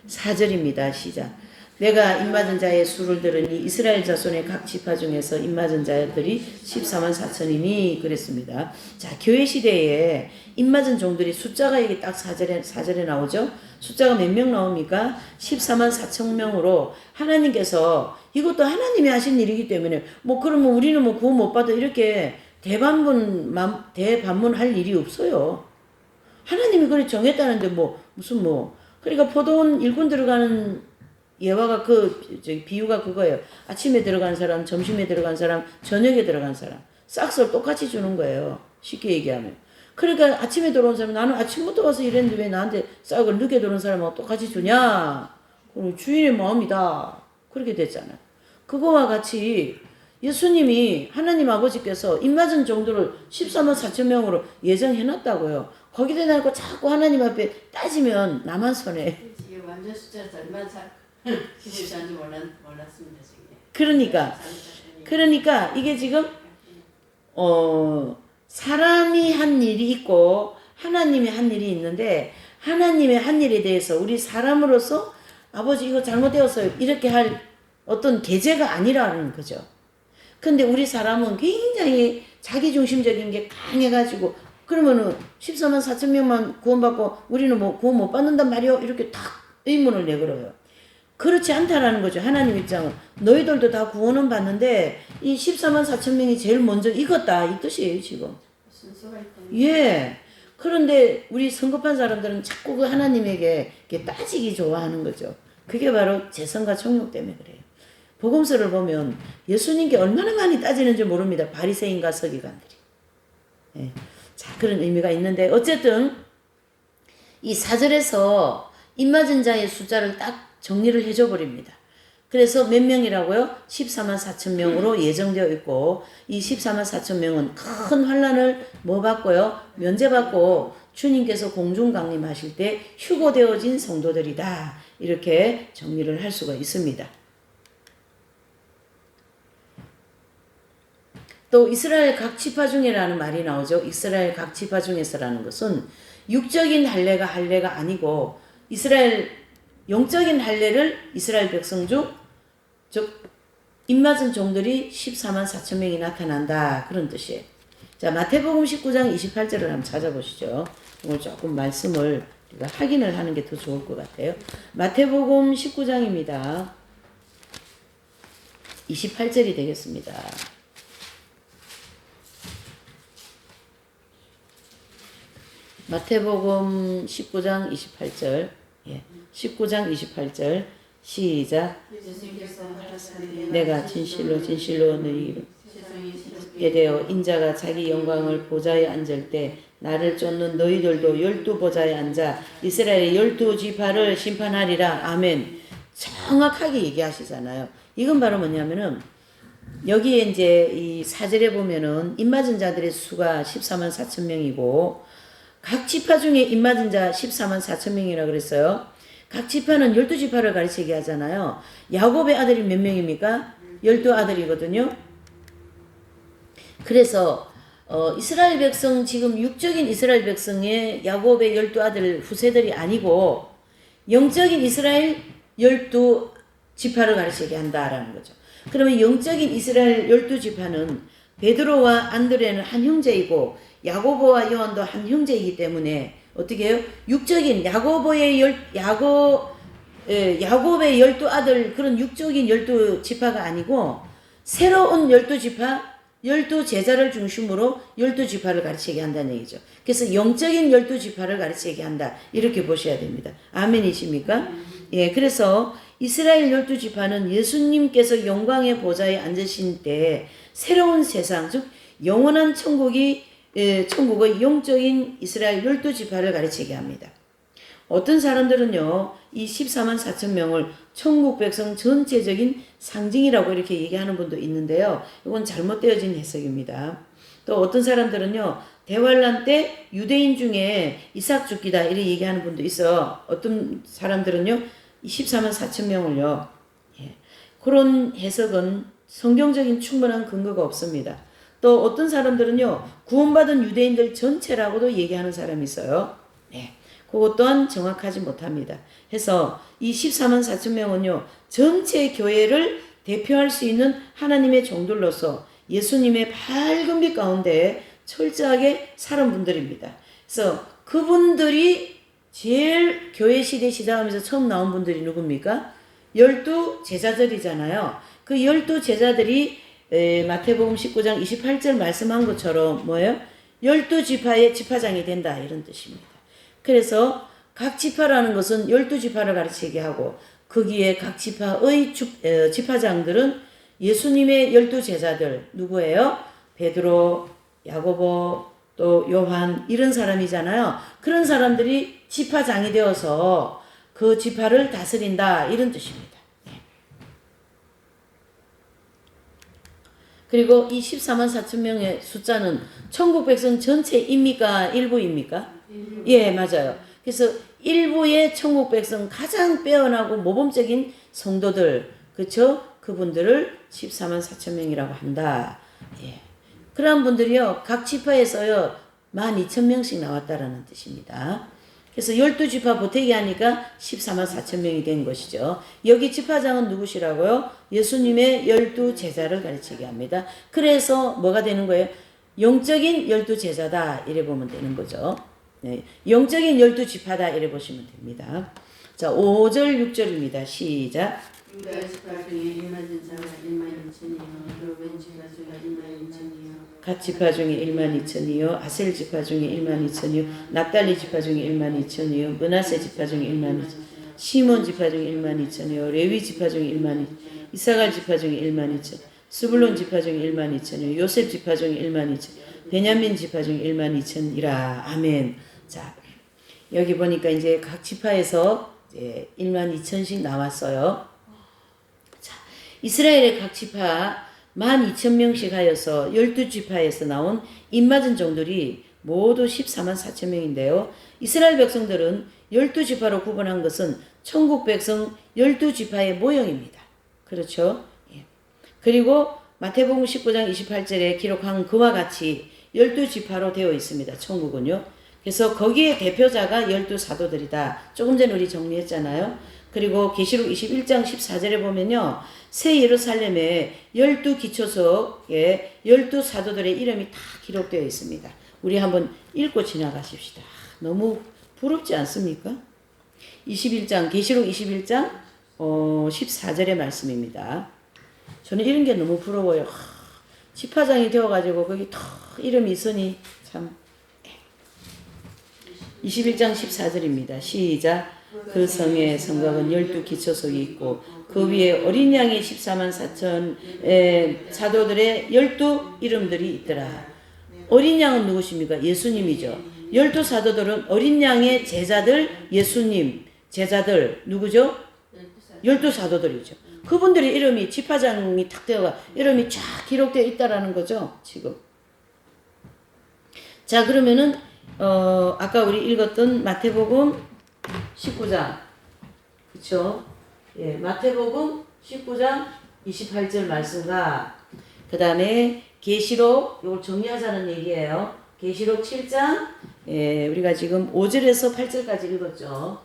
4절입니다. 시작. 내가 입맞은 자의 수를 들으니 이스라엘 자손의 각 지파 중에서 입맞은 자들이 14만 4천이니 그랬습니다. 자, 교회 시대에 입맞은 종들이 숫자가 여기 딱 4절에 나오죠. 숫자가 몇 명 나옵니까? 14만 4천 명으로 하나님께서, 이것도 하나님이 하신 일이기 때문에 그러면 우리는 구원 못 받아 이렇게 대반문할 일이 없어요. 하나님이 그래 정했다는데 그러니까 포도원 일꾼 들어가는 예화가 비유가 그거예요. 아침에 들어간 사람, 점심에 들어간 사람, 저녁에 들어간 사람. 싹스를 똑같이 주는 거예요. 쉽게 얘기하면. 그러니까 아침에 들어온 사람, 나는 아침부터 와서 일했는데 왜 나한테 싹을 늦게 들어온 사람하고 똑같이 주냐? 그럼 주인의 마음이다. 그렇게 됐잖아요. 그거와 같이 예수님이, 하나님 아버지께서 입맞은 종들을 14만 4천 명으로 예정해놨다고요. 거기다 대놓고 자꾸 하나님 앞에 따지면 나만 손해. 이게 완전 숫자에서 얼마나 기분이 좋은지 몰랐습니다, 지금. 그러니까 이게 지금 사람이 한 일이 있고 하나님이 한 일이 있는데, 하나님의 한 일에 대해서 우리 사람으로서 아버지 이거 잘못되었어요 이렇게 할 어떤 계제가 아니라는 거죠. 근데 우리 사람은 굉장히 자기중심적인 게 강해가지고, 그러면은 14만 4천 명만 구원받고 우리는 구원 못 받는단 말이요, 이렇게 딱 의문을 내걸어요. 그렇지 않다라는 거죠. 하나님 입장은 너희들도 다 구원은 받는데 이 14만 4천 명이 제일 먼저 익었다, 이 뜻이에요 지금. 순서가 있다. 예. 그런데 우리 성급한 사람들은 자꾸 그 하나님에게 따지기 좋아하는 거죠. 그게 바로 재성과 정욕 때문에 그래요. 복음서를 보면 예수님께 얼마나 많이 따지는지 모릅니다. 바리새인과 서기관들이. 예. 자, 그런 의미가 있는데, 어쨌든 이 4절에서 입맞은 자의 숫자를 딱 정리를 해줘 버립니다. 그래서 몇 명이라고요? 14만 4천 명으로 예정되어 있고, 이 14만 4천 명은 큰 환란을 받고요? 면제받고 주님께서 공중 강림하실 때 휴고되어진 성도들이다. 이렇게 정리를 할 수가 있습니다. 또 이스라엘 각 지파 중에라는 말이 나오죠. 이스라엘 각 지파 중에서라는 것은 육적인 할례가 아니고 이스라엘 영적인 할례를 이스라엘 백성 중 즉 입맞은 종들이 14만 4천 명이 나타난다 그런 뜻이에요. 자, 마태복음 19장 28절을 한번 찾아보시죠. 오늘 조금 말씀을 우리가 확인을 하는 게 더 좋을 것 같아요. 마태복음 19장입니다. 28절이 되겠습니다. 마태복음 19장 28절. 예. 19장 28절. 시작. 예수님께서 내가 진실로 너희에게 되어 인자가 자기 영광을 보좌에 앉을 때 나를 쫓는 너희들도 12보좌에 앉아 이스라엘의 12지파를 심판하리라. 아멘. 정확하게 얘기하시잖아요. 이건 바로 뭐냐면은 여기에 이제 이 4절에 보면은 입맞은 자들의 수가 14만 4천 명이고 각 지파 중에 입맞은 자 14만 4천 명이라 그랬어요. 각 지파는 12지파를 가르치게 하잖아요. 야곱의 아들이 몇 명입니까? 12아들이거든요. 그래서 이스라엘 백성 지금 육적인 이스라엘 백성의 야곱의 12아들 후세들이 아니고 영적인 이스라엘 12지파를 가르치게 한다라는 거죠. 그러면 영적인 이스라엘 12지파는 베드로와 안드레는 한 형제이고 야고보와 요한도 한 형제이기 때문에 어떻게 해요? 육적인 야곱의 12아들 그런 육적인 12지파가 아니고 새로운 12지파 12제자를 중심으로 12지파를 가르치게 한다는 얘기죠. 그래서 영적인 12지파를 가르치게 한다. 이렇게 보셔야 됩니다. 아멘이십니까? 예, 그래서 이스라엘 12지파는 예수님께서 영광의 보좌에 앉으신 때 새로운 세상, 즉 영원한 천국의 영적인 이스라엘 12지파를 가르치게 합니다. 어떤 사람들은요, 이 14만 4천 명을 천국 백성 전체적인 상징이라고 이렇게 얘기하는 분도 있는데요. 이건 잘못되어진 해석입니다. 또 어떤 사람들은요, 대환란 때 유대인 중에 이삭 죽기다 이렇게 얘기하는 분도 있어. 어떤 사람들은요, 14만 4천 명을요, 그런 해석은 성경적인 충분한 근거가 없습니다. 또 어떤 사람들은요, 구원받은 유대인들 전체라고도 얘기하는 사람이 있어요. 네. 그것 또한 정확하지 못합니다. 해서 이 14만 4천 명은요, 전체 교회를 대표할 수 있는 하나님의 종들로서 예수님의 밝은 빛 가운데 철저하게 살은 분들입니다. 그래서 그분들이 제일 교회 시대 시작하면서 처음 나온 분들이 누굽니까? 12제자들이잖아요. 그 12제자들이 마태복음 19장 28절 말씀한 것처럼 뭐예요? 12지파의 지파장이 된다 이런 뜻입니다. 그래서 각 지파라는 것은 12지파를 가르치게 하고 거기에 각 지파의 지파장들은 예수님의 12제자들 누구예요? 베드로, 야고보, 또 요한 이런 사람이잖아요. 그런 사람들이 지파장이 되어서 그 지파를 다스린다 이런 뜻입니다. 그리고 이 14만 4천 명의 숫자는 천국 백성 전체입니까? 일부입니까? 예, 맞아요. 그래서 일부의 천국 백성 가장 빼어나고 모범적인 성도들, 그쵸? 그분들을 14만 4천 명이라고 한다. 예. 그런 분들이요, 각 지파에서요, 12,000명씩 나왔다라는 뜻입니다. 그래서 12지파 보태기 하니까 14만 4천 명이 된 것이죠. 여기 지파장은 누구시라고요? 예수님의 12제자를 가르치게 합니다. 그래서 뭐가 되는 거예요? 영적인 12제자다 이래 보면 되는 거죠. 네. 영적인 12지파다 이래 보시면 됩니다. 자, 5절 6절입니다. 시작. 유다 지파 중에 일맞은 자가 1만 2천이요 르벤 지파 중에 1만 2천이요 갓 지파 중에 1만 2천이요 아셀 지파 중에 1만 2천이요 납달리 지파 중에 1만 2천이요 므낫세 지파 중에 1만 2천 시몬 지파 중에 1만 2천이요 레위 지파 중에 1만 2천 이사갈 지파 중에 1만 2천 스불론 지파 중에 1만 2천이요 요셉 지파 중에 1만 2천 베냐민 지파 중에 1만 2천이라. 아멘. 자, 여기 보니까 이제 각 지파에서 이제 1만 2천씩 나왔어요. 자, 이스라엘의 각 지파 12,000명씩 하여서 12지파에서 나온 입맞은 종들이 모두 14만 4천 명인데요. 이스라엘 백성들은 12지파로 구분한 것은 천국 백성 12지파의 모형입니다. 그렇죠? 예. 그리고 마태복음 19장 28절에 기록한 그와 같이 12지파로 되어 있습니다. 천국은요. 그래서 거기에 대표자가 12사도들이다. 조금 전에 우리 정리했잖아요. 그리고 계시록 21장 14절에 보면요. 새 예루살렘에 12기초석에 12사도들의 이름이 다 기록되어 있습니다. 우리 한번 읽고 지나가십시다. 너무 부럽지 않습니까? 21장 계시록 21장 14절의 말씀입니다. 저는 이런 게 너무 부러워요. 지파장이 되어가지고 거기 더 이름이 있으니 참. 21장 14절입니다. 시작. 그 성에 성곽은 12기초석이 있고 그 위에 어린 양의 14만 4천 사도들의 12 이름들이 있더라. 어린 양은 누구십니까? 예수님이죠. 12사도들은 어린 양의 제자들, 예수님 제자들 누구죠? 12사도들이죠. 그분들의 이름이 지파장이 탁 되어가 이름이 쫙 기록되어 있다라는 거죠. 지금. 자, 그러면은 아까 우리 읽었던 마태복음 19장 그쵸? 예, 마태복음 19장 28절 말씀과 그 다음에 계시록 이걸 정리하자는 얘기예요. 계시록 7장 우리가 지금 5절에서 8절까지 읽었죠.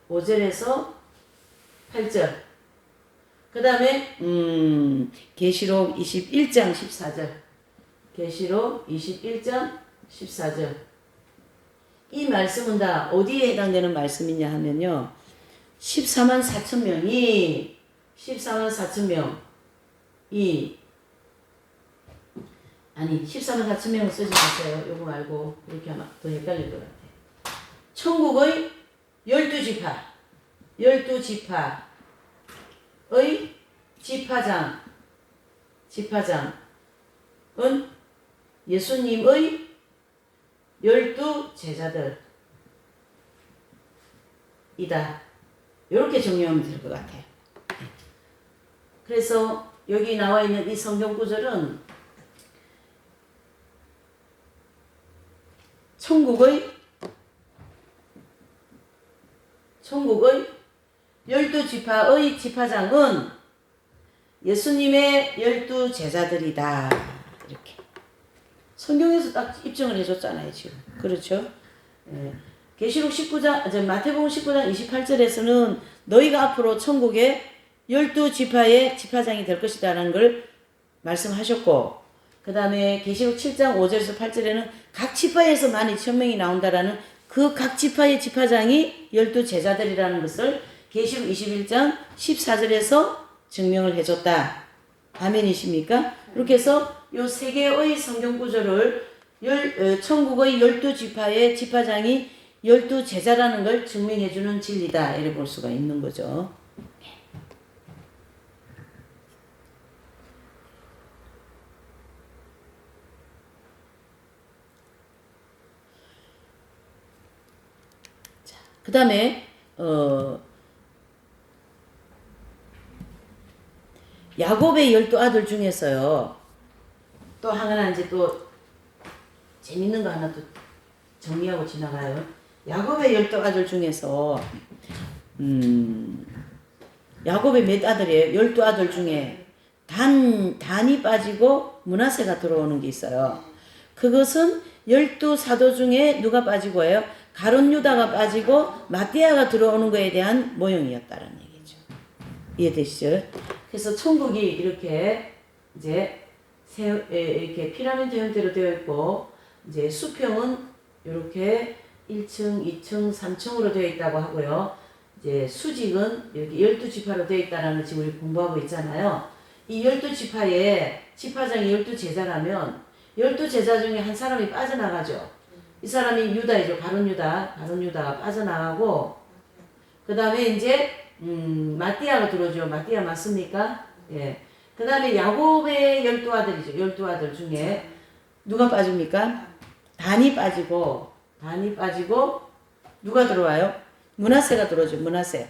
5절에서 8절. 그 다음에 계시록 21장 14절. 계시록 21장 14절. 이 말씀은 다 어디에 해당되는 말씀이냐 하면요. 14만 4천 명이 14만 4천 명이 아니 14만 4천 명을 쓰지 마세요. 요거 말고 이렇게 하면 더 헷갈릴 것 같아요. 천국의 12지파 12지파의 지파장은 예수님의 12제자들이다. 이렇게 정리하면 될 것 같아요. 그래서 여기 나와 있는 이 성경 구절은 천국의 12지파의 지파장은 예수님의 12제자들이다. 이렇게. 성경에서 딱 입증을 해줬잖아요, 지금. 그렇죠? 계시록 19장, 마태복음 19장 28절에서는 너희가 앞으로 천국의 12지파의 지파장이 될 것이다 라는 걸 말씀하셨고, 그 다음에 계시록 7장 5절에서 8절에는 각 지파에서 12,000명이 나온다라는 그 각 지파의 지파장이 12제자들이라는 것을 계시록 21장 14절에서 증명을 해줬다. 아멘이십니까? 이렇게 해서 요 세 개의 성경 구절을 천국의 12지파의 지파장이 12제자라는 걸 증명해주는 진리다. 이렇게 볼 수가 있는 거죠. 그 다음에 야곱의 12아들 중에서요. 또 하나 이제 또 재밌는 거 하나 또 정리하고 지나가요. 야곱의 12아들 중에서 야곱의 몇 아들이에요? 12아들 중에 단이 빠지고 므낫세가 들어오는 게 있어요. 그것은 12사도 중에 누가 빠지고 해요? 가룟 유다가 빠지고 마띠아가 들어오는 거에 대한 모형이었다는 얘기죠. 이해되시죠? 그래서 천국이 이렇게 이제 이렇게 피라미드 형태로 되어 있고 이제 수평은 이렇게 1층, 2층, 3층으로 되어 있다고 하고요. 이제 수직은 이렇게 12지파로 되어 있다는 걸 지금 우리 공부하고 있잖아요. 이 12지파에 지파장이 12제자라면 12제자 중에 한 사람이 빠져나가죠. 이 사람이 유다이죠. 가룟 유다가 빠져나가고 그 다음에 이제 마띠아가 들어오죠. 마띠아 맞습니까? 예. 그 다음에 야곱의 12아들이죠. 12아들 중에 누가 빠집니까? 단이 빠지고 누가 들어와요? 므낫세가 들어오죠. 므낫세.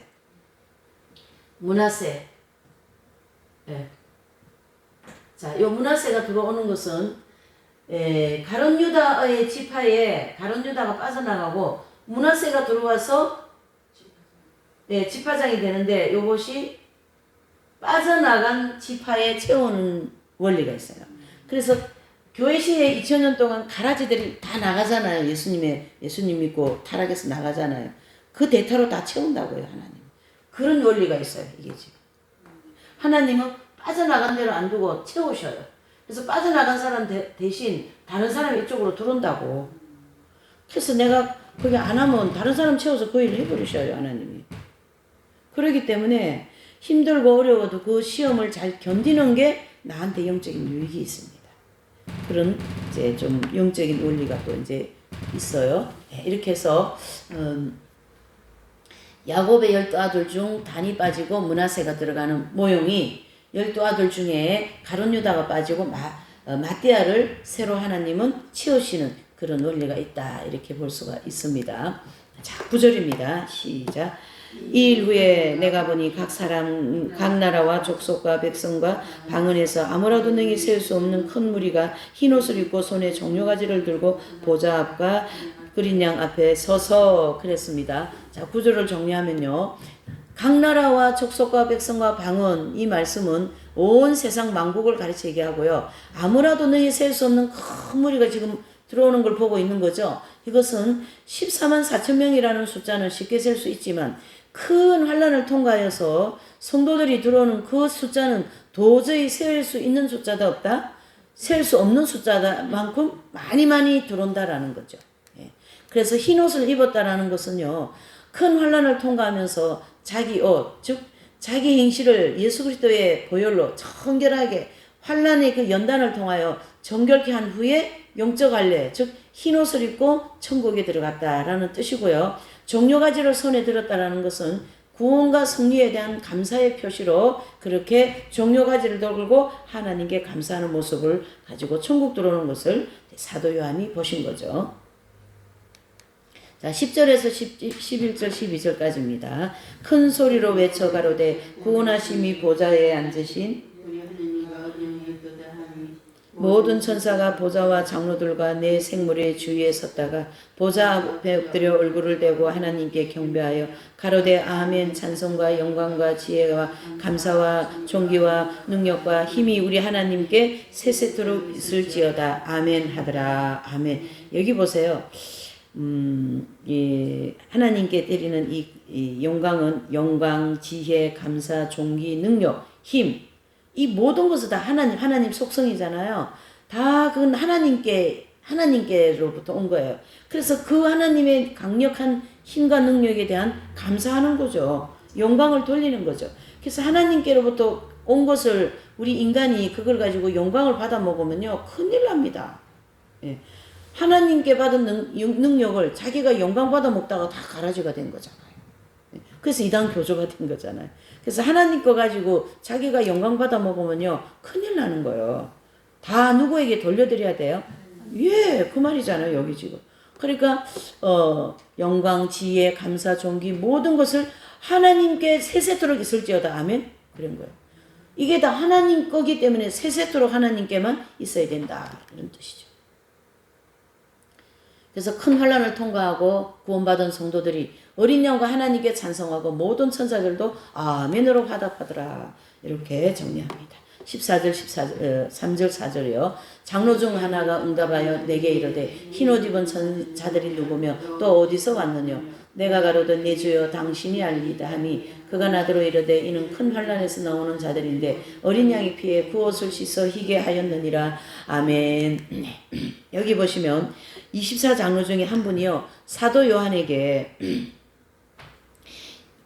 예. 자, 요 므낫세가 들어오는 것은 가룟 유다의 지파에 가룟 유다가 빠져나가고 므낫세가 들어와서 지파장이 되는데 요것이 빠져나간 지파에 채우는 원리가 있어요. 그래서 교회 시에 2000년 동안 가라지들이 다 나가잖아요. 예수님 믿고 타락해서 나가잖아요. 그 대타로 다 채운다고요, 하나님. 그런 원리가 있어요, 이게 지금. 하나님은 빠져나간 대로 안 두고 채우셔요. 그래서 빠져나간 사람 대신 다른 사람이 이쪽으로 들어온다고. 그래서 내가 그게 안 하면 다른 사람 채워서 그 일을 해버리셔요, 하나님이. 그렇기 때문에 힘들고 어려워도 그 시험을 잘 견디는 게 나한테 영적인 유익이 있습니다. 그런 이제 좀 영적인 원리가 또 이제 있어요. 이렇게 해서 야곱의 12아들 중 단이 빠지고 므낫세가 들어가는 모형이 12아들 중에 가룟 유다가 빠지고 마띠아를 새로 하나님은 치우시는 그런 원리가 있다. 이렇게 볼 수가 있습니다. 자, 9절입니다. 시작. 이 일 후에 내가 보니 각 사람 각 나라와 족속과 백성과 방언에서 아무라도 능히 세울 수 없는 큰 무리가 흰옷을 입고 손에 종려가지를 들고 보좌 앞과 그린 양 앞에 서서 그랬습니다. 자, 구절을 정리하면요. 각 나라와 족속과 백성과 방언, 이 말씀은 온 세상 만국을 가르치게 하고요. 아무라도 능히 셀 수 없는 큰 무리가 지금 들어오는 걸 보고 있는 거죠. 이것은 14만 4천 명이라는 숫자는 쉽게 셀 수 있지만 큰 환란을 통과하여서 성도들이 들어오는 그 숫자는 도저히 셀 수 있는 숫자도 없다. 셀 수 없는 숫자만큼 많이 들어온다라는 거죠. 그래서 흰 옷을 입었다라는 것은요. 큰 환란을 통과하면서 자기 옷, 즉 자기 행실을 예수 그리스도의 보혈로 정결하게 환란의 그 연단을 통하여 정결케 한 후에 영적 할례, 즉 흰 옷을 입고 천국에 들어갔다라는 뜻이고요. 종려가지를 손에 들었다라는 것은 구원과 승리에 대한 감사의 표시로 그렇게 종려가지를 들고 하나님께 감사하는 모습을 가지고 천국 들어오는 것을 사도 요한이 보신 거죠. 자, 10절에서 11절, 12절까지입니다. 큰 소리로 외쳐 가로되 구원하심이 보좌에 앉으신 모든 천사가 보좌와 장로들과 내 생물의 주위에 섰다가 보좌 앞에 엎드려 얼굴을 대고 하나님께 경배하여 가로되 아멘. 찬송과 영광과 지혜와 감사와 존귀와 능력과 힘이 우리 하나님께 세세토록 있을지어다. 아멘 하더라. 아멘. 여기 보세요. 하나님께 드리는 이 영광은 영광, 지혜, 감사, 존귀, 능력, 힘, 이 모든 것은 다 하나님 속성이잖아요. 다 그건 하나님께로부터 온 거예요. 그래서 그 하나님의 강력한 힘과 능력에 대한 감사하는 거죠. 영광을 돌리는 거죠. 그래서 하나님께로부터 온 것을 우리 인간이 그걸 가지고 영광을 받아 먹으면요, 큰일 납니다. 예. 하나님께 받은 능력을 자기가 영광 받아 먹다가 다 가라지가 된 거잖아요. 그래서 이단 교조가 된 거잖아요. 그래서 하나님 거 가지고 자기가 영광 받아 먹으면요, 큰일 나는 거예요. 다 누구에게 돌려드려야 돼요? 예, 그 말이잖아요, 여기 지금. 그러니까 영광, 지혜, 감사, 존귀 모든 것을 하나님께 세세토록 있을지어다. 아멘. 그런 거예요. 이게 다 하나님 거기 때문에 세세토록 하나님께만 있어야 된다. 이런 뜻이죠. 그래서 큰 환란을 통과하고 구원받은 성도들이 어린 양과 하나님께 찬송하고 모든 천사들도 아멘으로 화답하더라. 이렇게 정리합니다. 14절, 3절, 4절이요. 장로 중 하나가 응답하여 내게 이르되 흰옷 입은 자들이 누구며 또 어디서 왔느냐. 내가 가로되 내 주여 당신이 알리이다 하니 그가 나더러 이르되 이는 큰 환란에서 나오는 자들인데 어린 양의 피에 그 옷을 씻어 희게 하였느니라. 아멘. 여기 보시면 24장로 중에 한 분이요, 사도 요한에게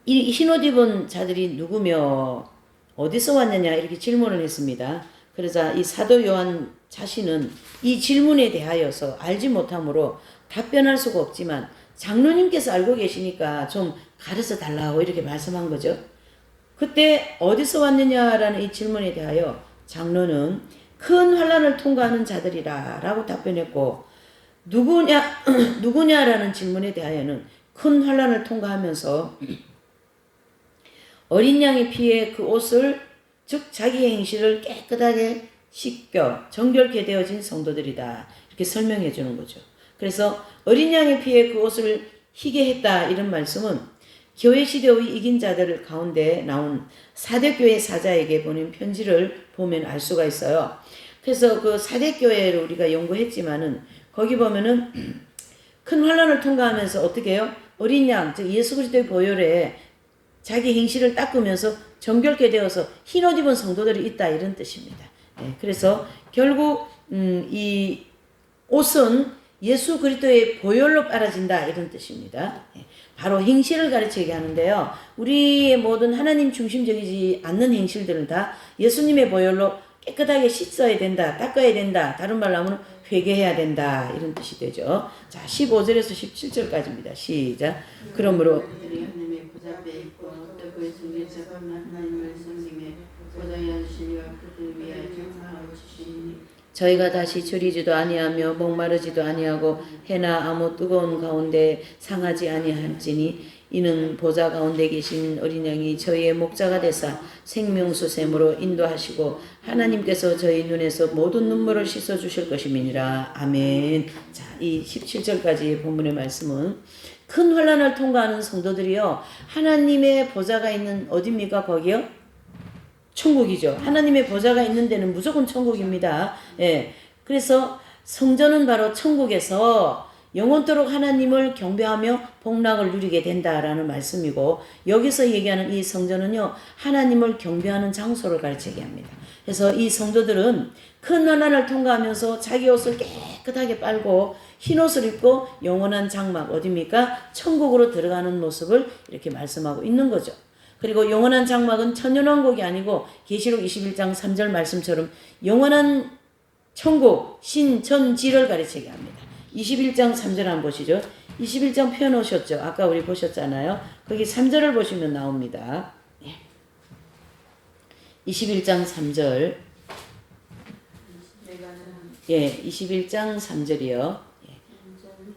이 흰옷 입은 자들이 누구며 어디서 왔느냐 이렇게 질문을 했습니다. 그러자 이 사도 요한 자신은 이 질문에 대하여서 알지 못함으로 답변할 수가 없지만 장로님께서 알고 계시니까 좀 가르쳐 달라고 이렇게 말씀한 거죠. 그때 어디서 왔느냐라는 이 질문에 대하여 장로는 큰 환란을 통과하는 자들이라 라고 답변했고, 누구냐라는 질문에 대하여는 큰 환란을 통과하면서 어린 양의 피에 그 옷을, 즉 자기의 행실을 깨끗하게 씻겨 정결케 되어진 성도들이다. 이렇게 설명해 주는 거죠. 그래서 어린 양의 피에 그 옷을 희게 했다. 이런 말씀은 교회 시대의 이긴 자들 가운데 나온 사대교회 사자에게 보낸 편지를 보면 알 수가 있어요. 그래서 그 사대교회를 우리가 연구했지만은 거기 보면은 큰 환란을 통과하면서 어떻게 해요? 어린 양, 즉 예수 그리스도의 보혈에 자기 행실을 닦으면서 정결케 되어서 흰옷 입은 성도들이 있다 이런 뜻입니다. 예, 그래서 결국 이 옷은 예수 그리스도의 보혈로 빨아진다 이런 뜻입니다. 예, 바로 행실을 가르치게 하는데요. 우리의 모든 하나님 중심적이지 않는 행실들은 다 예수님의 보혈로 깨끗하게 씻어야 된다, 닦아야 된다. 다른 말로 하면 회개해야 된다 이런 뜻이 되죠. 자, 15절에서 17절까지입니다. 시작. 그러므로 그들이 하나님의 보좌 앞에 있고 또 그의 성전 제방은 하나님을 성김에 보좌에 앉으시니와 그들 위에 경상하고 주시니 저희가 다시 줄이지도 아니하며 목마르지도 아니하고 해나 아무 뜨거운 가운데 상하지 아니할지니 이는 보좌 가운데 계신 어린 양이 저희의 목자가 되사 생명수 샘으로 인도하시고 하나님께서 저희 눈에서 모든 눈물을 씻어 주실 것임이니라. 아멘. 자, 이 17절까지 본문의 말씀은 큰 환난을 통과하는 성도들이요 하나님의 보좌가 있는 어디입니까? 거기요? 천국이죠. 하나님의 보좌가 있는 데는 무조건 천국입니다. 예. 그래서 성전은 바로 천국에서 영원토록 하나님을 경배하며 복락을 누리게 된다라는 말씀이고 여기서 얘기하는 이 성전은요 하나님을 경배하는 장소를 가르치게 합니다. 그래서 이 성도들은 큰 환난을 통과하면서 자기 옷을 깨끗하게 빨고 흰 옷을 입고 영원한 장막 어디입니까? 천국으로 들어가는 모습을 이렇게 말씀하고 있는 거죠. 그리고 영원한 장막은 천년왕국이 아니고 계시록 21장 3절 말씀처럼 영원한 천국 신천지를 가르치게 합니다. 21장 3절 한번 보시죠. 21장 펴놓으셨죠. 아까 우리 보셨잖아요. 거기 3절을 보시면 나옵니다. 21장 3절. 예, 21장 3절이요.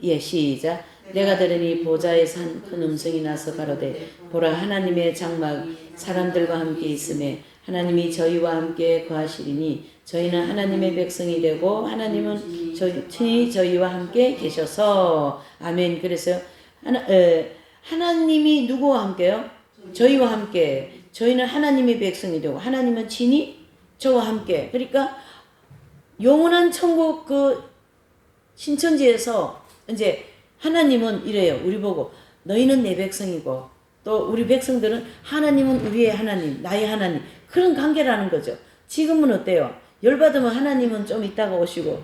예, 시작. 내가 들으니 보좌에 산 큰 음성이 나서 가로되 보라 하나님의 장막 사람들과 함께 있음에 하나님이 저희와 함께 거하시리니 저희는 하나님의 백성이 되고 하나님은 저희와 함께 계셔서 아멘. 그래서 하나님이 누구와 함께요? 저희와 함께. 저희는 하나님의 백성이 되고 하나님은 친히 저와 함께. 그러니까 영원한 천국 그 신천지에서 이제 하나님은 이래요. 우리 보고 너희는 내 백성이고 또 우리 백성들은 하나님은 우리의 하나님, 나의 하나님 그런 관계라는 거죠. 지금은 어때요? 열받으면 하나님은 좀 있다가 오시고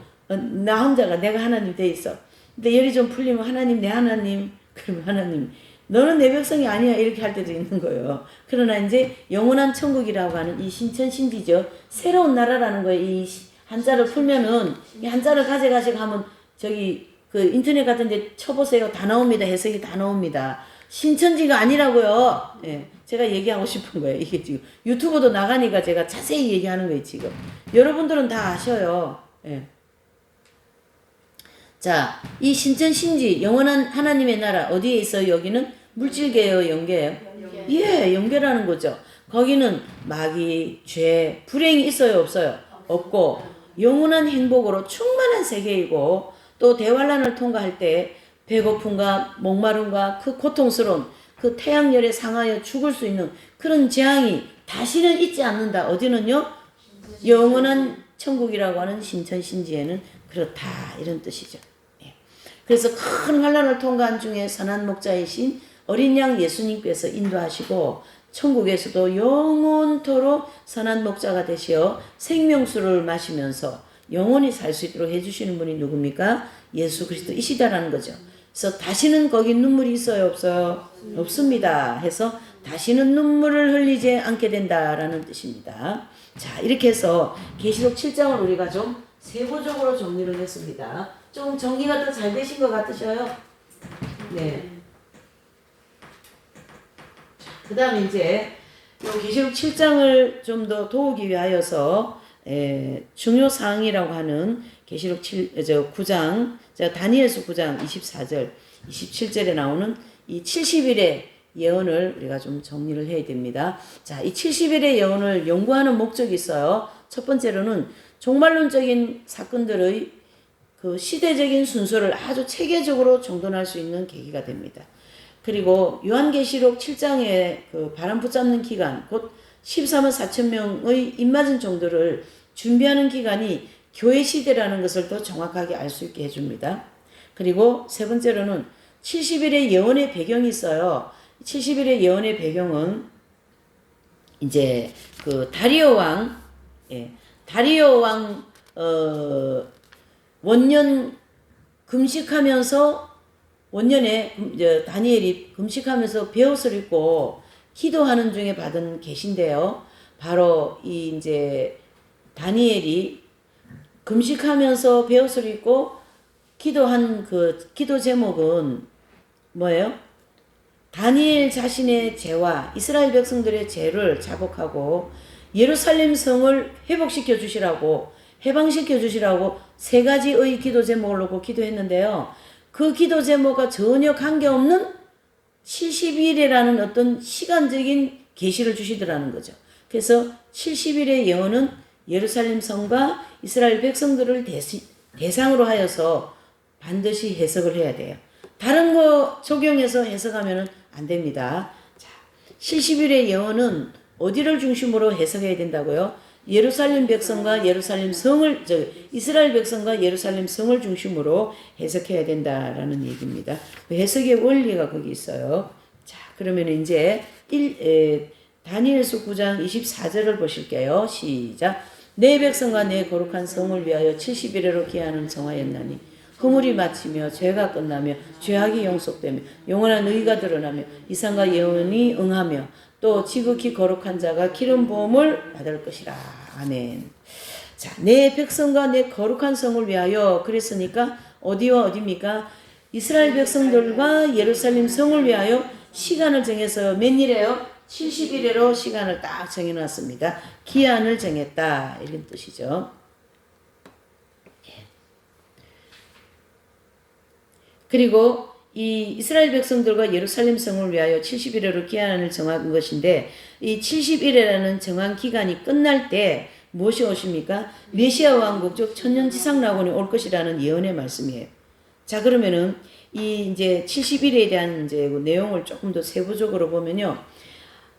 나 혼자가 내가 하나님 돼 있어. 근데 열이 좀 풀리면 하나님 내 하나님 그러면 하나님 너는 내 백성이 아니야 이렇게 할 때도 있는 거예요. 그러나 이제 영원한 천국이라고 하는 이 신천신지죠. 새로운 나라라는 거예요. 이 한자를 풀면은 이 한자를 가져가시고 하면 저기 그 인터넷 같은 데 쳐보세요. 다 나옵니다. 해석이 다 나옵니다. 신천지가 아니라고요. 예, 제가 얘기하고 싶은 거예요. 이게 지금 유튜브도 나가니까 제가 자세히 얘기하는 거예요. 지금 여러분들은 다 아셔요. 예. 자, 이 신천신지 영원한 하나님의 나라 어디에 있어요? 여기는 물질계예요, 영계예요? 예, 영계라는 거죠. 거기는 마귀, 죄, 불행이 있어요, 없어요? 없고 영원한 행복으로 충만한 세계이고 또 대환란을 통과할 때 배고픔과 목마름과 그 고통스러운 그 태양열에 상하여 죽을 수 있는 그런 재앙이 다시는 있지 않는다. 어디는요? 영원한 천국이라고 하는 신천신지에는 그렇다 이런 뜻이죠. 예. 그래서 큰 환란을 통과한 중에 선한 목자이신 어린 양 예수님께서 인도하시고 천국에서도 영원토록 선한 목자가 되시어 생명수를 마시면서 영원히 살 수 있도록 해주시는 분이 누굽니까? 예수 그리스도이시다라는 거죠. 그래서 다시는 거기 눈물이 있어요? 없어요? 없습니다. 해서 다시는 눈물을 흘리지 않게 된다라는 뜻입니다. 자, 이렇게 해서 계시록 7장을 우리가 좀 세부적으로 정리를 했습니다. 좀 정리가 더 잘 되신 것 같으셔요? 네. 그 다음에 이제 요 계시록 7장을 좀 더 도우기 위하여서 중요 사항이라고 하는 계시록 9장, 다니엘서 9장 24절, 27절에 나오는 이 70일의 예언을 우리가 좀 정리를 해야 됩니다. 자, 이 70일의 예언을 연구하는 목적이 있어요. 첫 번째로는 종말론적인 사건들의 그 시대적인 순서를 아주 체계적으로 정돈할 수 있는 계기가 됩니다. 그리고 요한계시록 7장에 그 바람 붙잡는 기간, 곧 14만 4천 명의 입맞은 종들을 준비하는 기간이 교회 시대라는 것을 더 정확하게 알 수 있게 해줍니다. 그리고 세 번째로는 70일의 예언의 배경이 있어요. 70일의 예언의 배경은 이제 그 다리오 왕, 다리오 왕 원년 금식하면서 원년에 다니엘이 금식하면서 베옷을 입고 기도하는 중에 받은 계신데요. 바로 이 이제 다니엘이 금식하면서 베옷을 입고 기도한 그 기도 제목은 뭐예요? 다니엘 자신의 죄와 이스라엘 백성들의 죄를 자복하고 예루살렘 성을 회복시켜 주시라고, 해방시켜 주시라고 세 가지의 기도 제목을 놓고 기도했는데요. 그 기도 제목과 전혀 관계없는 70일이라는 어떤 시간적인 계시를 주시더라는 거죠. 그래서 70일의 예언은 예루살렘 성과 이스라엘 백성들을 대상으로 하여서 반드시 해석을 해야 돼요. 다른 거 적용해서 해석하면 안 됩니다. 자, 70일의 예언은 어디를 중심으로 해석해야 된다고요? 예루살렘 백성과 예루살렘 성을, 이스라엘 백성과 예루살렘 성을 중심으로 해석해야 된다라는 얘기입니다. 그 해석의 원리가 거기 있어요. 자, 그러면 이제 다니엘서 9장 24절을 보실게요. 시작. 내 백성과 내 거룩한 성을 위하여 70일으로 기한을 정하였나니 허물이 마치며 죄가 끝나며 죄악이 용속되며 영원한 의가 드러나며 이상과 예언이 응하며 또 지극히 거룩한 자가 기름 부음을 받을 것이라. 아멘. 자, 내 백성과 내 거룩한 성을 위하여 그랬으니까 어디와 어디입니까? 이스라엘 백성들과 예루살렘 성을 위하여 시간을 정해서 몇 일에요? 70일에로 시간을 딱 정해놨습니다. 기한을 정했다 이런 뜻이죠. 그리고 이 이스라엘 백성들과 예루살렘 성을 위하여 70일으로 기한을 정한 것인데 이 70일이라는 정한 기간이 끝날 때 무엇이 오십니까? 메시아 왕국 즉 천년지상낙원이 올 것이라는 예언의 말씀이에요. 자, 그러면은 이 이제 70일에 대한 이제 내용을 조금 더 세부적으로 보면요.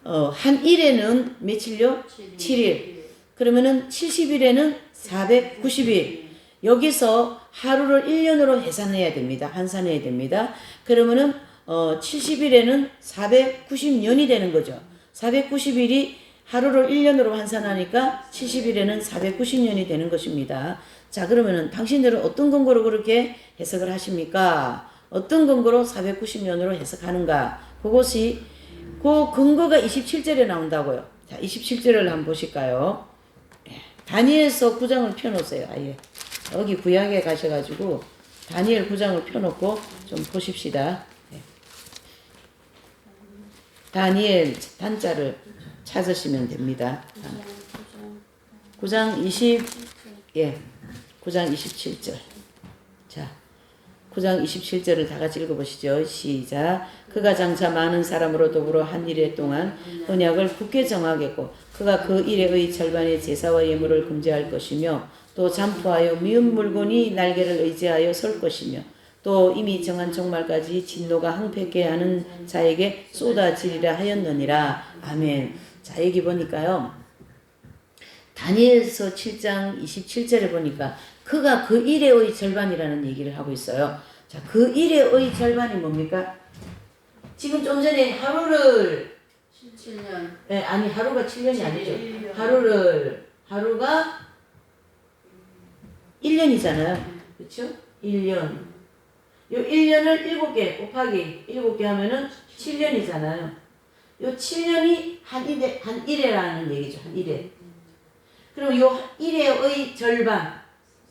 한 일에는 며칠요? 7일. 그러면은 70일에는 490일. 여기서 하루를 1년으로 해산해야 됩니다. 환산해야 됩니다. 그러면은 70일에는 490년이 되는 거죠. 490일이 하루를 1년으로 환산하니까 70일에는 490년이 되는 것입니다. 자, 그러면은 당신들은 어떤 근거로 그렇게 해석을 하십니까? 어떤 근거로 490년으로 해석하는가? 그것이 그 근거가 27절에 나온다고요. 자, 27절을 한번 보실까요? 다니엘서 9장을 펴놓으세요. 아예. 여기 구약에 가셔가지고 다니엘 9장을 펴놓고 좀 보십시다. 다니엘 단자를 찾으시면 됩니다. 9장 9장 27절. 자, 9장 27절을 다 같이 읽어보시죠. 시작. 그가 장차 많은 사람으로 더불어 한 일에 동안 언약을 굳게 정하겠고 그가 그 일의 절반의 제사와 예물을 금지할 것이며 또 잠투하여 미운 물건이 날개를 의지하여 설 것이며 또 이미 정한 종말까지 진노가 항폐케 하는 자에게 쏟아지리라 하였느니라. 아멘. 자, 여기 보니까요. 다니엘서 7장 27절에 보니까 그가 그 일의 절반이라는 얘기를 하고 있어요. 자, 그 일의 절반이 뭡니까? 지금 좀 전에 하루를 7년. 네, 아니 하루가 7년이 아니죠. 1년. 하루가 1년이잖아요. 그렇죠? 1년. 요 1년을 7개 곱하기 7개 하면은 7년이잖아요. 요 7년이 한 일에라는 얘기죠. 한 일에. 그럼 요 1회의 절반.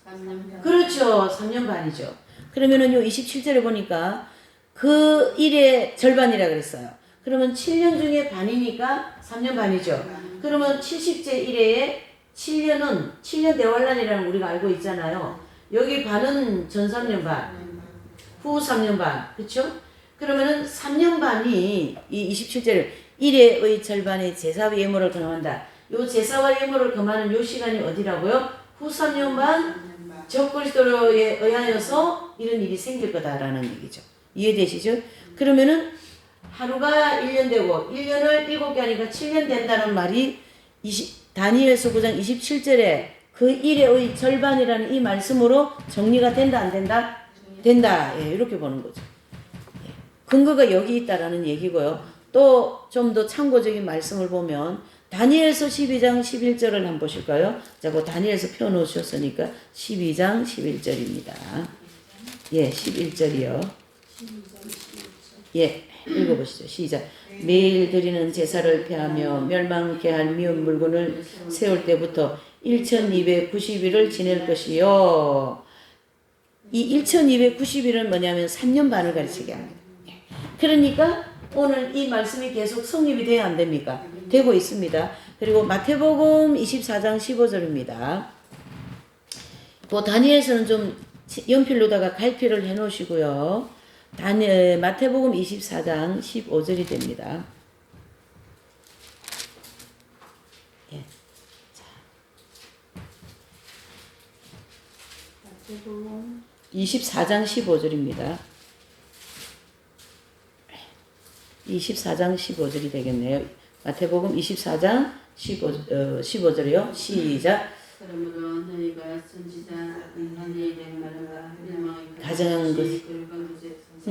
3년 반. 그렇죠. 3년 반이죠. 그러면은 요 27절에 보니까 그 1의 절반이라 그랬어요. 그러면 7년 중에 반이니까 3년 반이죠. 그러면 70제 1회에 7년은 7년 대환란이라는 우리가 알고 있잖아요. 여기 반은 전 3년 반, 후 3년 반. 그렇죠? 그러면은 3년 반이 이 27절 1회의 절반의 제사와 예물을 금한다. 요 제사와 예물을 금하는 요 시간이 어디라고요? 후 3년 반 적그리스도에 의하여서 이런 일이 생길 거다라는 얘기죠. 이해되시죠? 그러면은 하루가 1년 되고 1년을 7개 하니까 7년 된다는 말이 다니엘서 9장 27절에 그 일의 절반이라는 이 말씀으로 정리가 된다 안 된다? 된다. 예, 이렇게 보는 거죠. 예, 근거가 여기 있다라는 얘기고요. 또 좀 더 참고적인 말씀을 보면 다니엘서 12장 11절을 한번 보실까요? 자, 그 다니엘서 펴 놓으셨으니까 12장 11절입니다. 예, 11절이요. 예, 읽어보시죠. 시작. 매일 드리는 제사를 폐하며 멸망케 할 미운 물건을 세울 때부터 1290일을 지낼 것이요. 이 1290일은 뭐냐면 3년 반을 가르치게 합니다. 그러니까 오늘 이 말씀이 계속 성립이 돼야 안 됩니까? 되고 있습니다. 그리고 마태복음 24장 15절입니다. 그 다니엘서는 좀 연필로다가 갈피를 해 놓으시고요. 마태복음 24장 15절이 됩니다. 예. 자. 24장 15절입니다. 24장 15절이 되겠네요. 마태복음 24장 15절이요. 시작. 그러므로 너희가 선지자 다니엘의 말과 가정한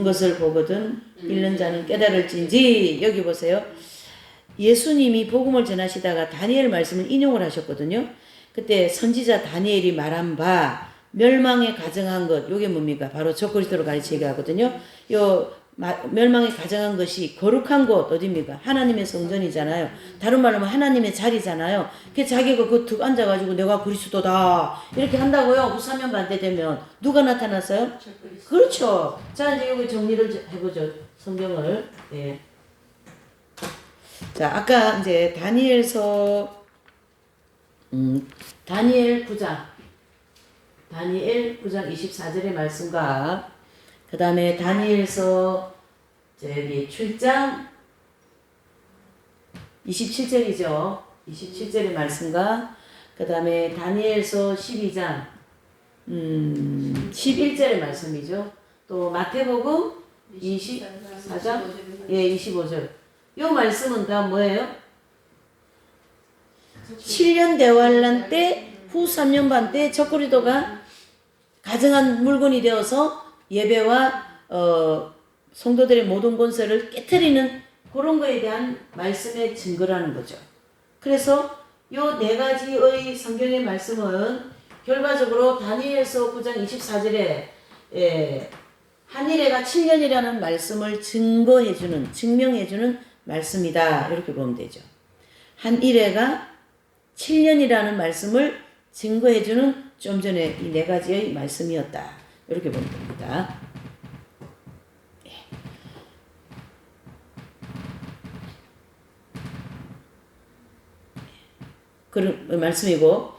것을 보거든 읽는 자는 깨달을진지. 여기 보세요. 예수님이 복음을 전하시다가 다니엘 말씀을 인용을 하셨거든요. 그때 선지자 다니엘이 말한 바 멸망에 가정한 것, 요게 뭡니까? 바로 적그리스도로 가르치게 하거든요. 요 멸망에 가정한 것이 거룩한 곳 어디입니까? 하나님의 성전이잖아요. 다른 말로 하면 하나님의 자리잖아요. 그 자기가 툭 앉아가지고 내가 그리스도다 이렇게 한다고요. 후사면 반대 되면 누가 나타났어요? 그렇죠. 자, 이제 여기 정리를 해보죠. 성경을. 예. 자, 아까 이제 다니엘서 다니엘 9장 24절의 말씀과 그 다음에 다니엘서 저기 7장 27절이죠. 27절의 말씀과 그 다음에 다니엘서 12장 11절의 말씀이죠. 또 마태복음 24장 25절. 이 말씀은 다 뭐예요? 7년 대환란 때 후 3년 반 때 적그리스도가 가정한 물건이 되어서 예배와 성도들의 모든 권세를 깨트리는 그런 거에 대한 말씀의 증거라는 거죠. 그래서 요 네 가지의 성경의 말씀은 결과적으로 다니엘서 9장 24절에 한일해가 7년이라는 말씀을 증명해주는 말씀이다. 이렇게 보면 되죠. 한일해가 7년이라는 말씀을 증거해주는 좀 전에 이 네 가지의 말씀이었다. 이렇게 보면 됩니다. 예. 그런 말씀이고,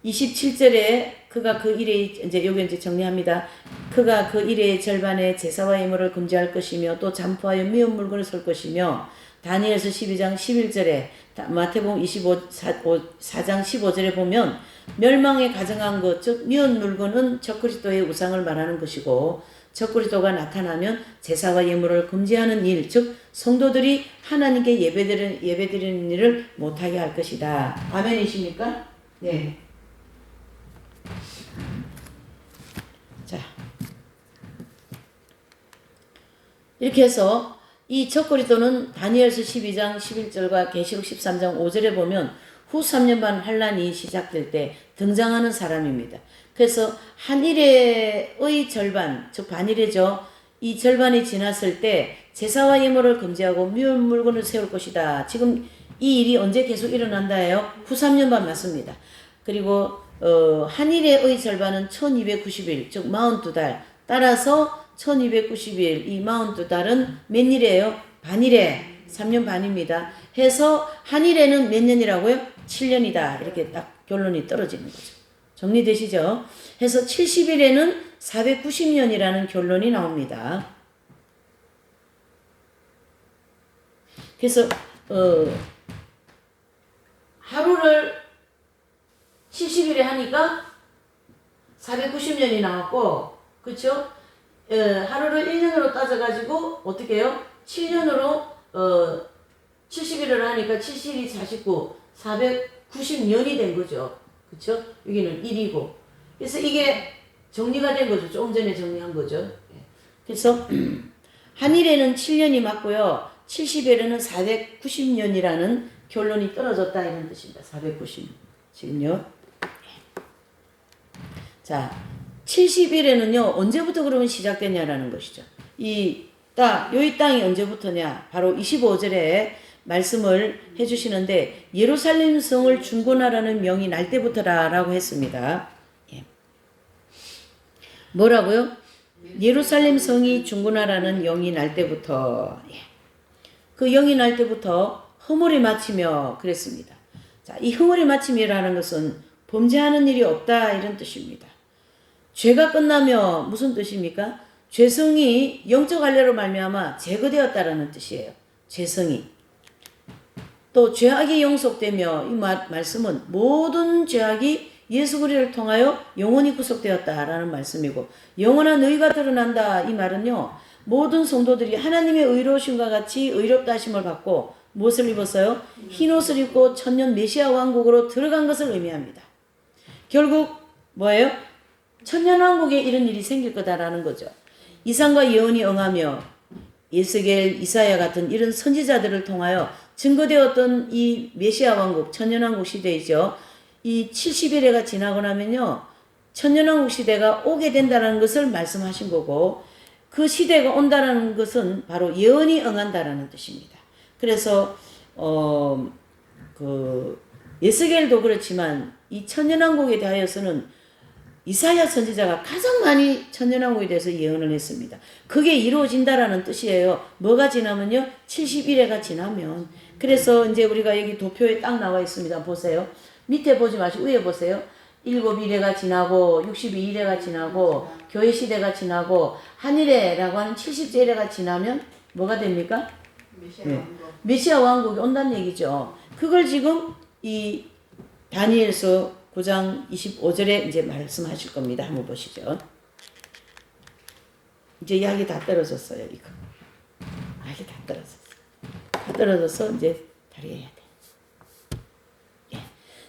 27절에 그가 그 일의 이제 여기 이제 정리합니다. 그가 그 일의 절반의 제사와 예물을 금지할 것이며 또 잠포하여 미운 물건을 설 것이며 다니엘서 12장 11절에 마태복음 24장 15절에 보면 멸망에 가정한 것, 즉 미운 물건은 적그리스도의 우상을 말하는 것이고 적그리스도가 나타나면 제사와 예물을 금지하는 일, 즉 성도들이 하나님께 예배드리는 일을 못하게 할 것이다. 아멘이십니까? 네. 자, 이렇게 해서 이 적그리스도는 다니엘서 12장 11절과 계시록 13장 5절에 보면 후 3년 반 환란이 시작될 때 등장하는 사람입니다. 그래서 한일의 절반, 즉 반일이죠. 이 절반이 지났을 때 제사와 예물을 금지하고 미운 물건을 세울 것이다. 지금 이 일이 언제 계속 일어난다예요? 후 3년 반 맞습니다. 그리고 한일의 절반은 1290일, 즉 42달. 따라서 1290일, 이 42달은 몇 일이에요? 반일에 3년 반입니다. 해서 한일에는 몇 년이라고요? 7년이다. 이렇게 딱 결론이 떨어지는 거죠. 정리되시죠? 해서 70일에는 490년이라는 결론이 나옵니다. 그래서 하루를 70일에 하니까 490년이 나왔고, 그렇죠? 하루를 1년으로 따져가지고 어떻게 해요? 7년으로 70일을 하니까 77이 49, 490년이 된 거죠. 그쵸? 여기는 1이고. 그래서 이게 정리가 된 거죠. 조금 전에 정리한 거죠. 예. 그래서 한일에는 7년이 맞고요. 70일에는 490년이라는 결론이 떨어졌다 이런 뜻입니다. 490. 지금요. 자, 70일에는요. 언제부터 그러면 시작되냐라는 것이죠. 이 땅이 언제부터냐? 바로 25절에 말씀을 해주시는데 예루살렘 성을 중건하라는 명이 날 때부터라라고 했습니다. 예. 뭐라고요? 예루살렘 성이 중건하라는 영이 날 때부터. 예. 그 영이 날 때부터 허물이 마치며 그랬습니다. 자, 이 허물이 마침이라는 것은 범죄하는 일이 없다 이런 뜻입니다. 죄가 끝나며 무슨 뜻입니까? 죄성이 영적 할례로 말미암아 제거되었다라는 뜻이에요. 죄성이. 또 죄악이 용속되며 이 말씀은 모든 죄악이 예수 그리스도를 통하여 영원히 구속되었다라는 말씀이고 영원한 의가 드러난다 이 말은요. 모든 성도들이 하나님의 의로우심과 같이 의롭다 하심을 받고 무엇을 입었어요? 흰옷을 입고 천년 메시아 왕국으로 들어간 것을 의미합니다. 결국 뭐예요? 천년 왕국에 이런 일이 생길 거다라는 거죠. 이상과 예언이 응하며 예스겔, 이사야 같은 이런 선지자들을 통하여 증거되었던 이 메시아 왕국, 천년왕국 시대이죠. 이 70일회가 지나고 나면요. 천년왕국 시대가 오게 된다는 것을 말씀하신 거고 그 시대가 온다는 것은 바로 예언이 응한다라는 뜻입니다. 그래서 예스겔도 그렇지만 이 천년왕국에 대하여서는 이사야 선지자가 가장 많이 천년왕국에 대해서 예언을 했습니다. 그게 이루어진다라는 뜻이에요. 뭐가 지나면요? 70일회가 지나면. 그래서 이제 우리가 여기 도표에 딱 나와 있습니다. 보세요. 밑에 보지 마시고 위에 보세요. 7일회가 지나고 62일회가 지나고 교회 시대가 지나고 한일회라고 하는 70제일회가 지나면 뭐가 됩니까? 메시아 왕국이 온다는 얘기죠. 그걸 지금 이 다니엘서 9장 25절에 이제 말씀하실 겁니다. 한번 보시죠. 이제 약이 다 떨어졌어요. 이거. 약이 다 떨어졌어요. 다 떨어져서 이제 다리해야 돼. 예.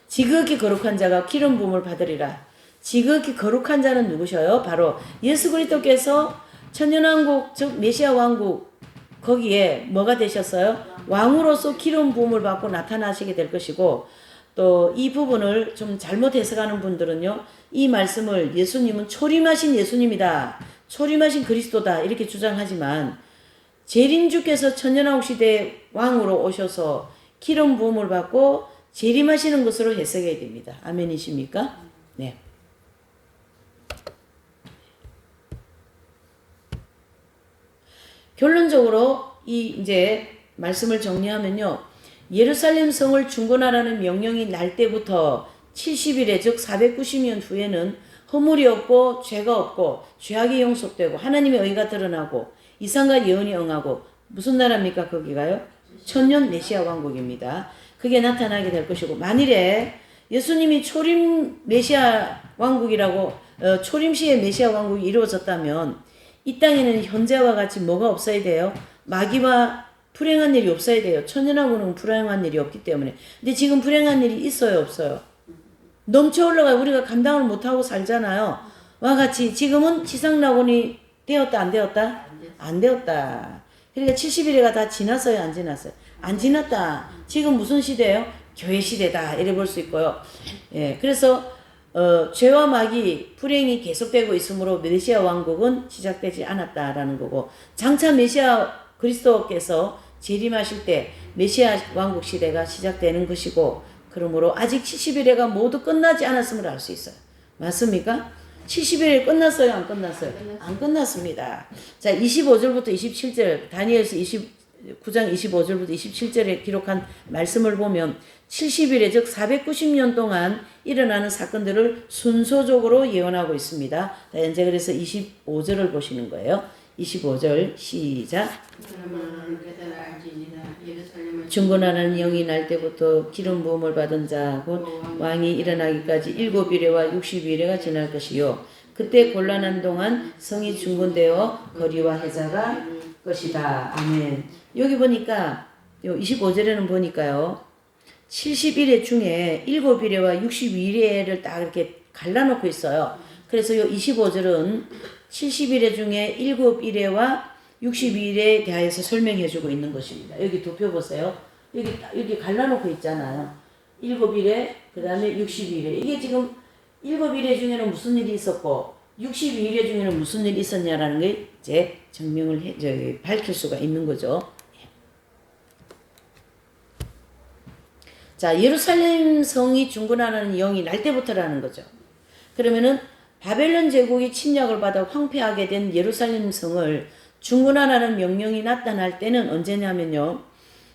지극히 거룩한 자가 기름 부음을 받으리라. 지극히 거룩한 자는 누구셔요? 바로 예수 그리스도께서 천년왕국 즉 메시아 왕국 거기에 뭐가 되셨어요? 왕으로서 기름 부음을 받고 나타나시게 될 것이고 또 이 부분을 좀 잘못 해석하는 분들은요. 이 말씀을 예수님은 초림하신 예수님이다. 초림하신 그리스도다. 이렇게 주장하지만 재림주께서 천년왕국 시대 왕으로 오셔서 기름 부음을 받고 재림하시는 것으로 해석해야 됩니다. 아멘이십니까? 네. 결론적으로 이 이제 말씀을 정리하면요. 예루살렘 성을 중건하라는 명령이 날 때부터 70일에 즉 490년 후에는 허물이 없고 죄가 없고 죄악이 용속되고 하나님의 의가 드러나고 이상과 예언이 응하고 무슨 나라입니까? 거기가요? 천년 메시아 왕국입니다. 그게 나타나게 될 것이고 만일에 예수님이 초림 메시아 왕국이라고 초림시의 메시아 왕국이 이루어졌다면 이 땅에는 현재와 같이 뭐가 없어야 돼요? 마귀와 불행한 일이 없어야 돼요. 천년왕국은 불행한 일이 없기 때문에. 근데 지금 불행한 일이 있어요? 없어요? 넘쳐 올라가 우리가 감당을 못하고 살잖아요. 와 같이 지금은 지상낙원이 되었다 안 되었다? 안 되었다. 그러니까 70일회가 다 지났어요? 안 지났어요? 안 지났다. 지금 무슨 시대예요? 교회 시대다. 이래 볼 수 있고요. 예, 그래서 죄와 마귀 불행이 계속되고 있으므로 메시아 왕국은 시작되지 않았다라는 거고 장차 메시아 그리스도께서 재림하실 때 메시아 왕국 시대가 시작되는 것이고 그러므로 아직 70일회가 모두 끝나지 않았음을 알 수 있어요. 맞습니까? 70일회 끝났어요? 안 끝났어요? 안 끝났습니다. 자, 25절부터 27절 다니엘서 9장 25절부터 27절에 기록한 말씀을 보면 70일에 즉 490년 동안 일어나는 사건들을 순서적으로 예언하고 있습니다. 자, 이제 그래서 25절을 보시는 거예요. 25절 시작. 중건하는 영이 날 때부터 기름 부음을 받은 자 곧 왕이 일어나기까지 7일회와 60일회가 지날 것이요 그때 곤란한 동안 성이 중건되어 거리와 해자가 것이다. 아멘. 여기 보니까 요 25절에는 보니까요. 71회 중에 7일회와 62일회를 딱 이렇게 갈라놓고 있어요. 그래서 요 25절은 71회 중에 7일회와 62일회에 대하여서 설명해주고 있는 것입니다. 여기 도표 보세요. 여기 갈라놓고 있잖아요. 7일회, 그 다음에 62일회. 이게 지금 7일회 중에는 무슨 일이 있었고 62일회 중에는 무슨 일이 있었냐라는 게 이제 증명을 밝힐 수가 있는 거죠. 자, 예루살렘 성이 중건하는 영이 날 때부터라는 거죠. 그러면은 바벨론 제국이 침략을 받아 황폐하게 된 예루살렘 성을 중건하라는 명령이 나타날 때는 언제냐면요.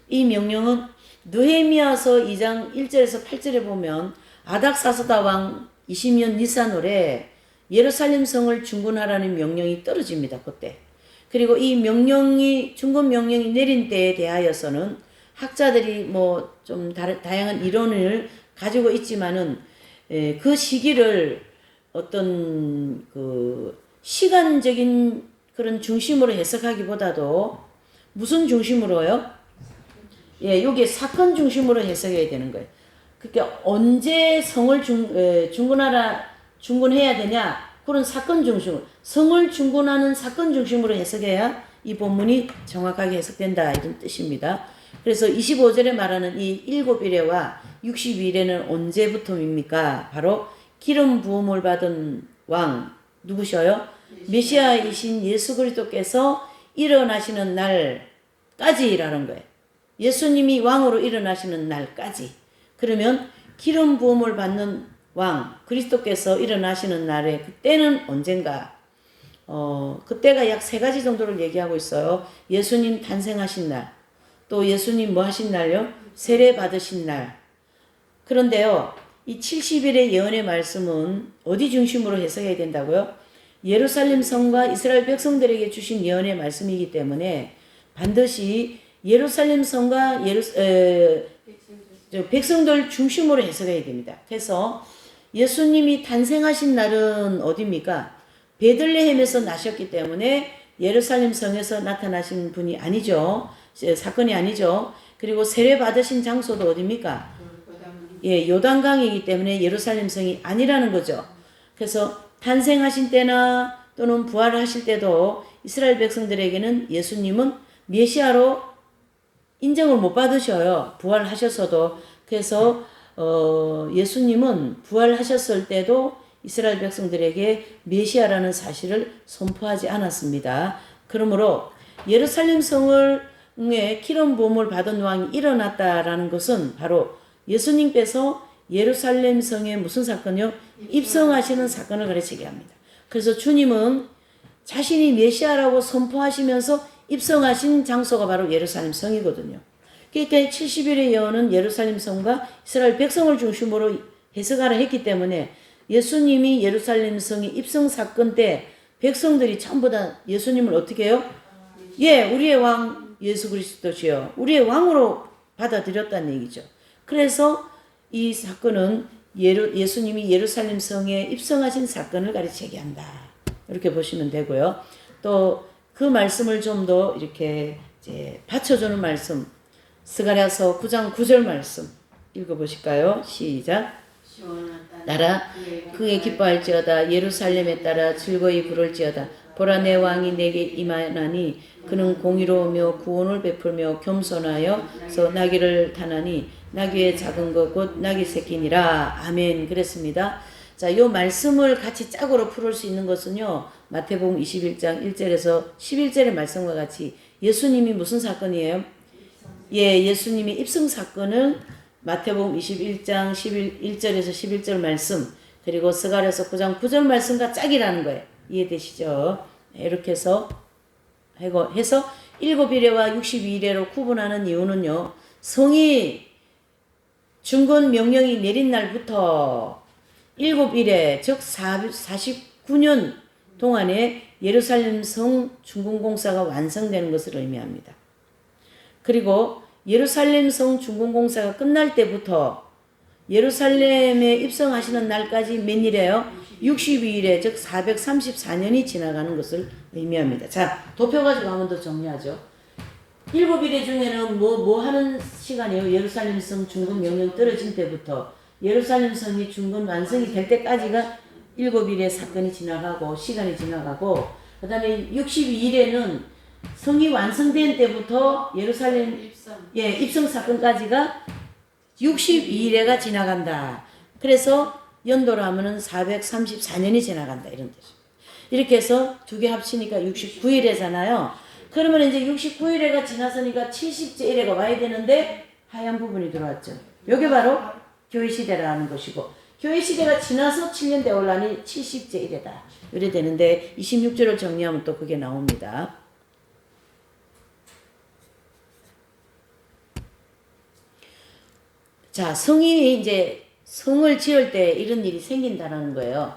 이 명령은 느헤미야서 2장 1절에서 8절에 보면 아닥사스다 왕 20년 니산월에 예루살렘 성을 중건하라는 명령이 떨어집니다. 그때. 그리고 이 명령이 중건 명령이 내린 때에 대하여서는 학자들이 뭐 좀 다양한 이론을 가지고 있지만은 그 시기를 어떤 그 시간적인 그런 중심으로 해석하기보다도 무슨 중심으로요? 예, 요게 사건 중심으로 해석해야 되는 거예요. 그러니까 언제 성을 중건해야 되냐? 그런 사건 중심으로 성을 중건하는 사건 중심으로 해석해야 이 본문이 정확하게 해석된다 이런 뜻입니다. 그래서 25절에 말하는 이 7일회와 62일회는 언제부터입니까? 바로 기름 부음을 받은 왕 누구셔요? 메시아이신 예수 그리스도께서 일어나시는 날까지라는 거예요. 예수님이 왕으로 일어나시는 날까지. 그러면 기름 부음을 받는 왕 그리스도께서 일어나시는 날에 그때는 언젠가? 그때가 약 3가지 정도를 얘기하고 있어요. 예수님 탄생하신 날, 또 예수님 뭐 하신 날요? 세례 받으신 날. 그런데요, 이 70일의 예언의 말씀은 어디 중심으로 해석해야 된다고요? 예루살렘 성과 이스라엘 백성들에게 주신 예언의 말씀이기 때문에 반드시 예루살렘 성과 백성들 중심으로 해석해야 됩니다. 그래서 예수님이 탄생하신 날은 어디입니까? 베들레헴에서 나셨기 때문에 예루살렘 성에서 나타나신 분이 아니죠. 사건이 아니죠. 그리고 세례 받으신 장소도 어디입니까? 예, 요단강이기 때문에 예루살렘 성이 아니라는 거죠. 그래서 탄생하신 때나 또는 부활하실 때도 이스라엘 백성들에게는 예수님은 메시아로 인정을 못 받으셔요. 부활하셨어도. 그래서 예수님은 부활하셨을 때도 이스라엘 백성들에게 메시아라는 사실을 선포하지 않았습니다. 그러므로 예루살렘 성을 기름 부음을 받은 왕이 일어났다라는 것은 바로 예수님께서 예루살렘 성에 무슨 사건이요? 입성하시는 사건을 가르치게 합니다. 그래서 주님은 자신이 메시아라고 선포하시면서 입성하신 장소가 바로 예루살렘 성이거든요. 그러니까 70일의 예언은 예루살렘 성과 이스라엘 백성을 중심으로 해석하라 했기 때문에 예수님이 예루살렘 성에 입성 사건 때 백성들이 전부 다 예수님을 어떻게 해요? 예, 우리의 왕 예수 그리스도시요. 우리의 왕으로 받아들였다는 얘기죠. 그래서 이 사건은 예수님이 예루살렘 성에 입성하신 사건을 가르치게 한다. 이렇게 보시면 되고요. 또 그 말씀을 좀 더 이렇게 이제 받쳐주는 말씀, 스가랴서 9장 9절 말씀 읽어보실까요? 시작. 나라 그에 기뻐할지어다. 예루살렘에 따라 즐거이 부를지어다. 보라 내 왕이 내게 임하나니 그는 공의로우며 구원을 베풀며 겸손하여서 나귀를 타나니 나귀의 작은 것 곧 나귀 새끼니라. 아멘. 그랬습니다. 자, 요 말씀을 같이 짝으로 풀을 수 있는 것은요. 마태복음 21장 1절에서 11절의 말씀과 같이 예수님이 무슨 사건이에요? 예, 예수님이 입성 사건을 마태복음 21장 1절에서 11절 말씀 그리고 스가랴서 9장 9절 말씀과 짝이라는 거예요. 이해되시죠? 이렇게 해서 7일회와 62일회로 구분하는 이유는요. 성이 중건 명령이 내린 날부터 7일회 즉 49년 동안에 예루살렘 성 중건공사가 완성되는 것을 의미합니다. 그리고 예루살렘 성 중건공사가 끝날 때부터 예루살렘에 입성하시는 날까지 몇 일이에요? 62일에 즉 434년이 지나가는 것을 의미합니다. 자, 도표 가지고 한 번 더 정리하죠. 7일의 중에는 뭐 하는 시간이에요? 예루살렘 성 중건 명령 떨어진 때부터 예루살렘 성이 중건 완성이 될 때까지가 7일의 사건이 지나가고 시간이 지나가고 그 다음에 62일에는 성이 완성된 때부터 예루살렘 입성 사건까지가 62일에가 지나간다. 그래서 연도로 하면은 434년이 지나간다 이런 뜻이에요. 이렇게 해서 두 개 합치니까 69일이잖아요. 그러면 이제 69일에가 지났으니까 70째 일에가 와야 되는데 하얀 부분이 들어왔죠. 이게 바로 교회 시대라는 것이고 교회 시대가 지나서 7년 되올라니 70째 일이다. 이래 되는데 26절을 정리하면 또 그게 나옵니다. 자, 성이 이제 성을 지을 때 이런 일이 생긴다는 거예요.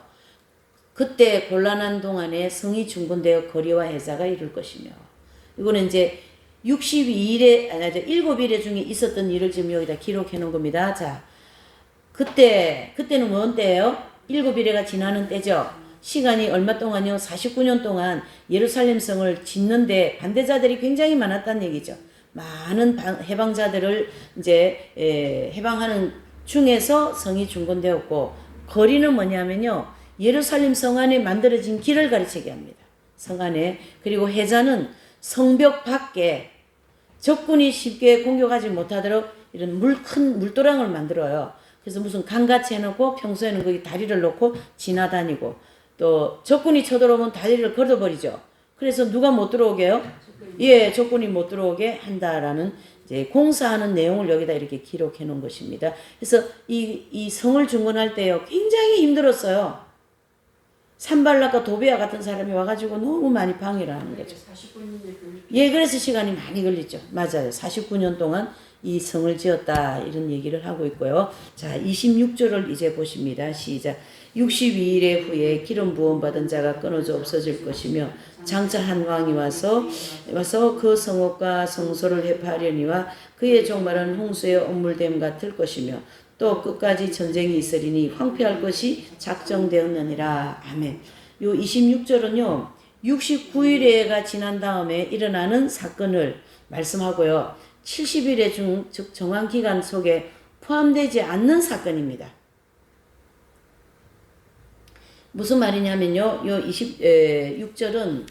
그때 곤란한 동안에 성이 중건되어 거리와 해자가 이룰 것이며 이거는 이제 62일에 7일에 중에 있었던 일을 지금 여기다 기록해 놓은 겁니다. 자, 그때는 뭔 때예요? 7일에가 지나는 때죠. 시간이 얼마 동안요? 49년 동안 예루살렘 성을 짓는데 반대자들이 굉장히 많았다는 얘기죠. 많은 해방자들을 이제 해방하는 중에서 성이 중건되었고 거리는 뭐냐면요. 예루살렘 성 안에 만들어진 길을 가르치게 합니다. 성 안에. 그리고 해자는 성벽 밖에 적군이 쉽게 공격하지 못하도록 이런 큰 물도랑을 만들어요. 그래서 무슨 강같이 해놓고 평소에는 거기 다리를 놓고 지나다니고 또 적군이 쳐들어오면 다리를 걸어버리죠. 그래서 누가 못 들어오게요? 예, 적군이 못 들어오게 한다라는 이제 공사하는 내용을 여기다 이렇게 기록해 놓은 것입니다. 그래서 이 성을 중건할 때요, 굉장히 힘들었어요. 산발락과 도비아 같은 사람이 와가지고 너무 많이 방해를 하는 거죠. 예, 그래서 시간이 많이 걸리죠. 맞아요. 49년 동안 이 성을 지었다 이런 얘기를 하고 있고요. 자, 26절을 이제 보십니다. 시작. 62일 후에 기름 부음 받은 자가 끊어져 없어질 것이며 장차 한 왕이 와서 그 성읍과 성소를 회파하려니와 그의 종말은 홍수의 엄물됨 같을 것이며 또 끝까지 전쟁이 있으리니 황폐할 것이 작정되었느니라. 아멘. 요 26절은요. 69일에가 지난 다음에 일어나는 사건을 말씀하고요. 70일의 즉 정황기간 속에 포함되지 않는 사건입니다. 무슨 말이냐면요. 요 26절은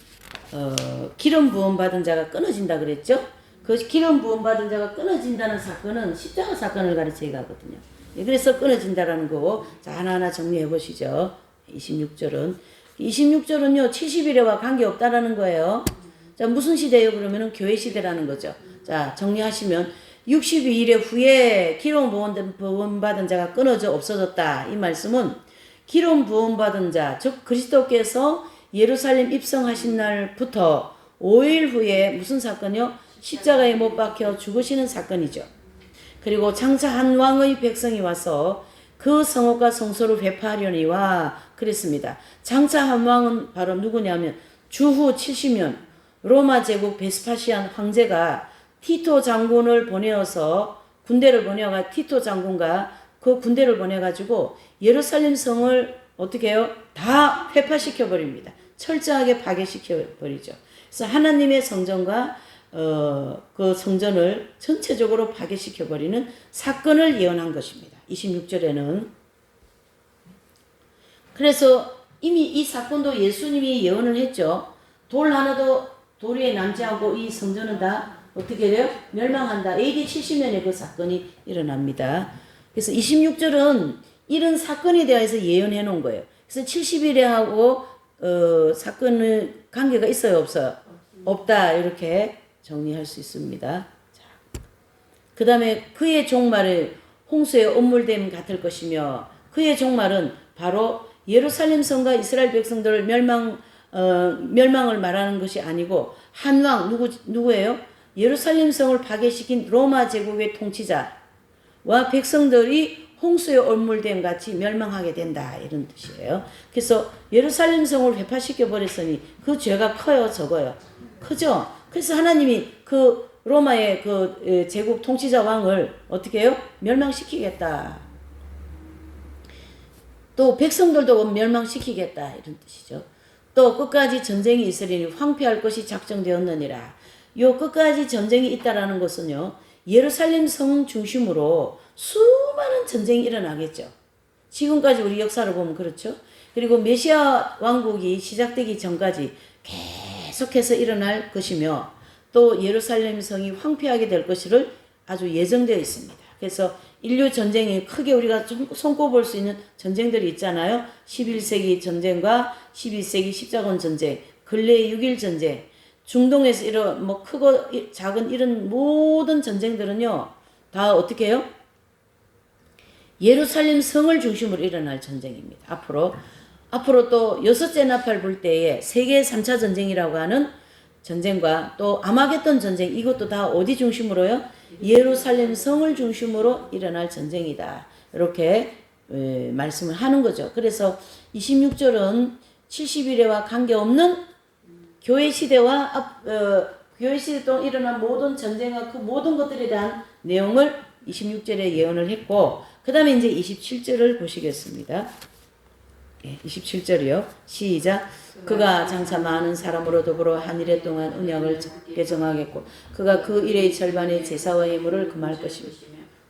기름 부음 받은 자가 끊어진다 그랬죠? 그 기름 부음 받은 자가 끊어진다는 사건은 십자가 사건을 가르치게 가거든요. 그래서 끊어진다라는 거고, 자, 하나하나 정리해 보시죠. 26절은요, 70일에와 관계없다라는 거예요. 자, 무슨 시대예요? 그러면은 교회 시대라는 거죠. 자, 정리하시면 62일 후에 기름 부음 받은 자가 끊어져 없어졌다. 이 말씀은 기름 부음 받은 자, 즉 그리스도께서 예루살렘 입성하신 날부터 5일 후에 무슨 사건이요? 십자가에 못 박혀 죽으시는 사건이죠. 그리고 장차 한 왕의 백성이 와서 그 성읍과 성소를 회파하려니와 그랬습니다. 장차 한 왕은 바로 누구냐면 주후 70년 로마 제국 베스파시안 황제가 티토 장군을 보내어서 군대를 보내어가 티토 장군과 그 군대를 보내가지고 예루살렘 성을 어떻게 해요? 다 회파시켜 버립니다. 철저하게 파괴시켜 버리죠. 그래서 하나님의 성전과 그 성전을 전체적으로 파괴시켜 버리는 사건을 예언한 것입니다. 26절에는. 그래서 이미 이 사건도 예수님이 예언을 했죠. 돌 하나도 돌 위에 남지 않고 이 성전은 다 어떻게 돼요? 멸망한다. AD 70년에 그 사건이 일어납니다. 그래서 26절은 이런 사건에 대해서 예언해 놓은 거예요. 그래서 70일에 하고 사건의 관계가 있어요, 없어요? 없다. 이렇게 정리할 수 있습니다. 그 다음에 그의 종말은 홍수의 엄물됨 같을 것이며 그의 종말은 바로 예루살렘 성과 이스라엘 백성들을 멸망을 말하는 것이 아니고 한 왕 누구예요? 예루살렘 성을 파괴시킨 로마 제국의 통치자와 백성들이 홍수의 얼물됨 같이 멸망하게 된다 이런 뜻이에요. 그래서 예루살렘 성을 회파시켜 버렸으니 그 죄가 커요, 적어요? 크죠? 그래서 하나님이 그 로마의 그 제국 통치자 왕을 어떻게 해요? 멸망시키겠다. 또 백성들도 멸망시키겠다 이런 뜻이죠. 또 끝까지 전쟁이 있으리니 황폐할 것이 작정되었느니라. 요 끝까지 전쟁이 있다라는 것은요. 예루살렘 성 중심으로 수많은 전쟁이 일어나겠죠. 지금까지 우리 역사를 보면 그렇죠. 그리고 메시아 왕국이 시작되기 전까지 계속해서 일어날 것이며 또 예루살렘 성이 황폐하게 될 것을 아주 예정되어 있습니다. 그래서 인류 전쟁이 크게 우리가 손꼽을 수 있는 전쟁들이 있잖아요. 11세기 전쟁과 12세기 십자군 전쟁, 근래의 6.1 전쟁, 중동에서 이런 뭐 크고 작은 이런 모든 전쟁들은요. 다 어떻게 해요? 예루살렘 성을 중심으로 일어날 전쟁입니다. 앞으로 또 여섯째 나팔 불 때에 세계 3차 전쟁이라고 하는 전쟁과 또 아마겟돈 전쟁, 이것도 다 어디 중심으로요? 예루살렘 성을 중심으로 일어날 전쟁이다. 이렇게 말씀을 하는 거죠. 그래서 26절은 70일에와 관계없는 교회 시대와 교회 시대 동안 일어난 모든 전쟁과 그 모든 것들에 대한 내용을 26절에 예언을 했고, 그 다음에 이제 27절을 보시겠습니다. 27절이요. 시작. 그가 장차 많은 사람으로 더불어 한 일에 동안 언약을 정하겠고 그가 그 일의 절반의 제사와 예물을 금할 것이며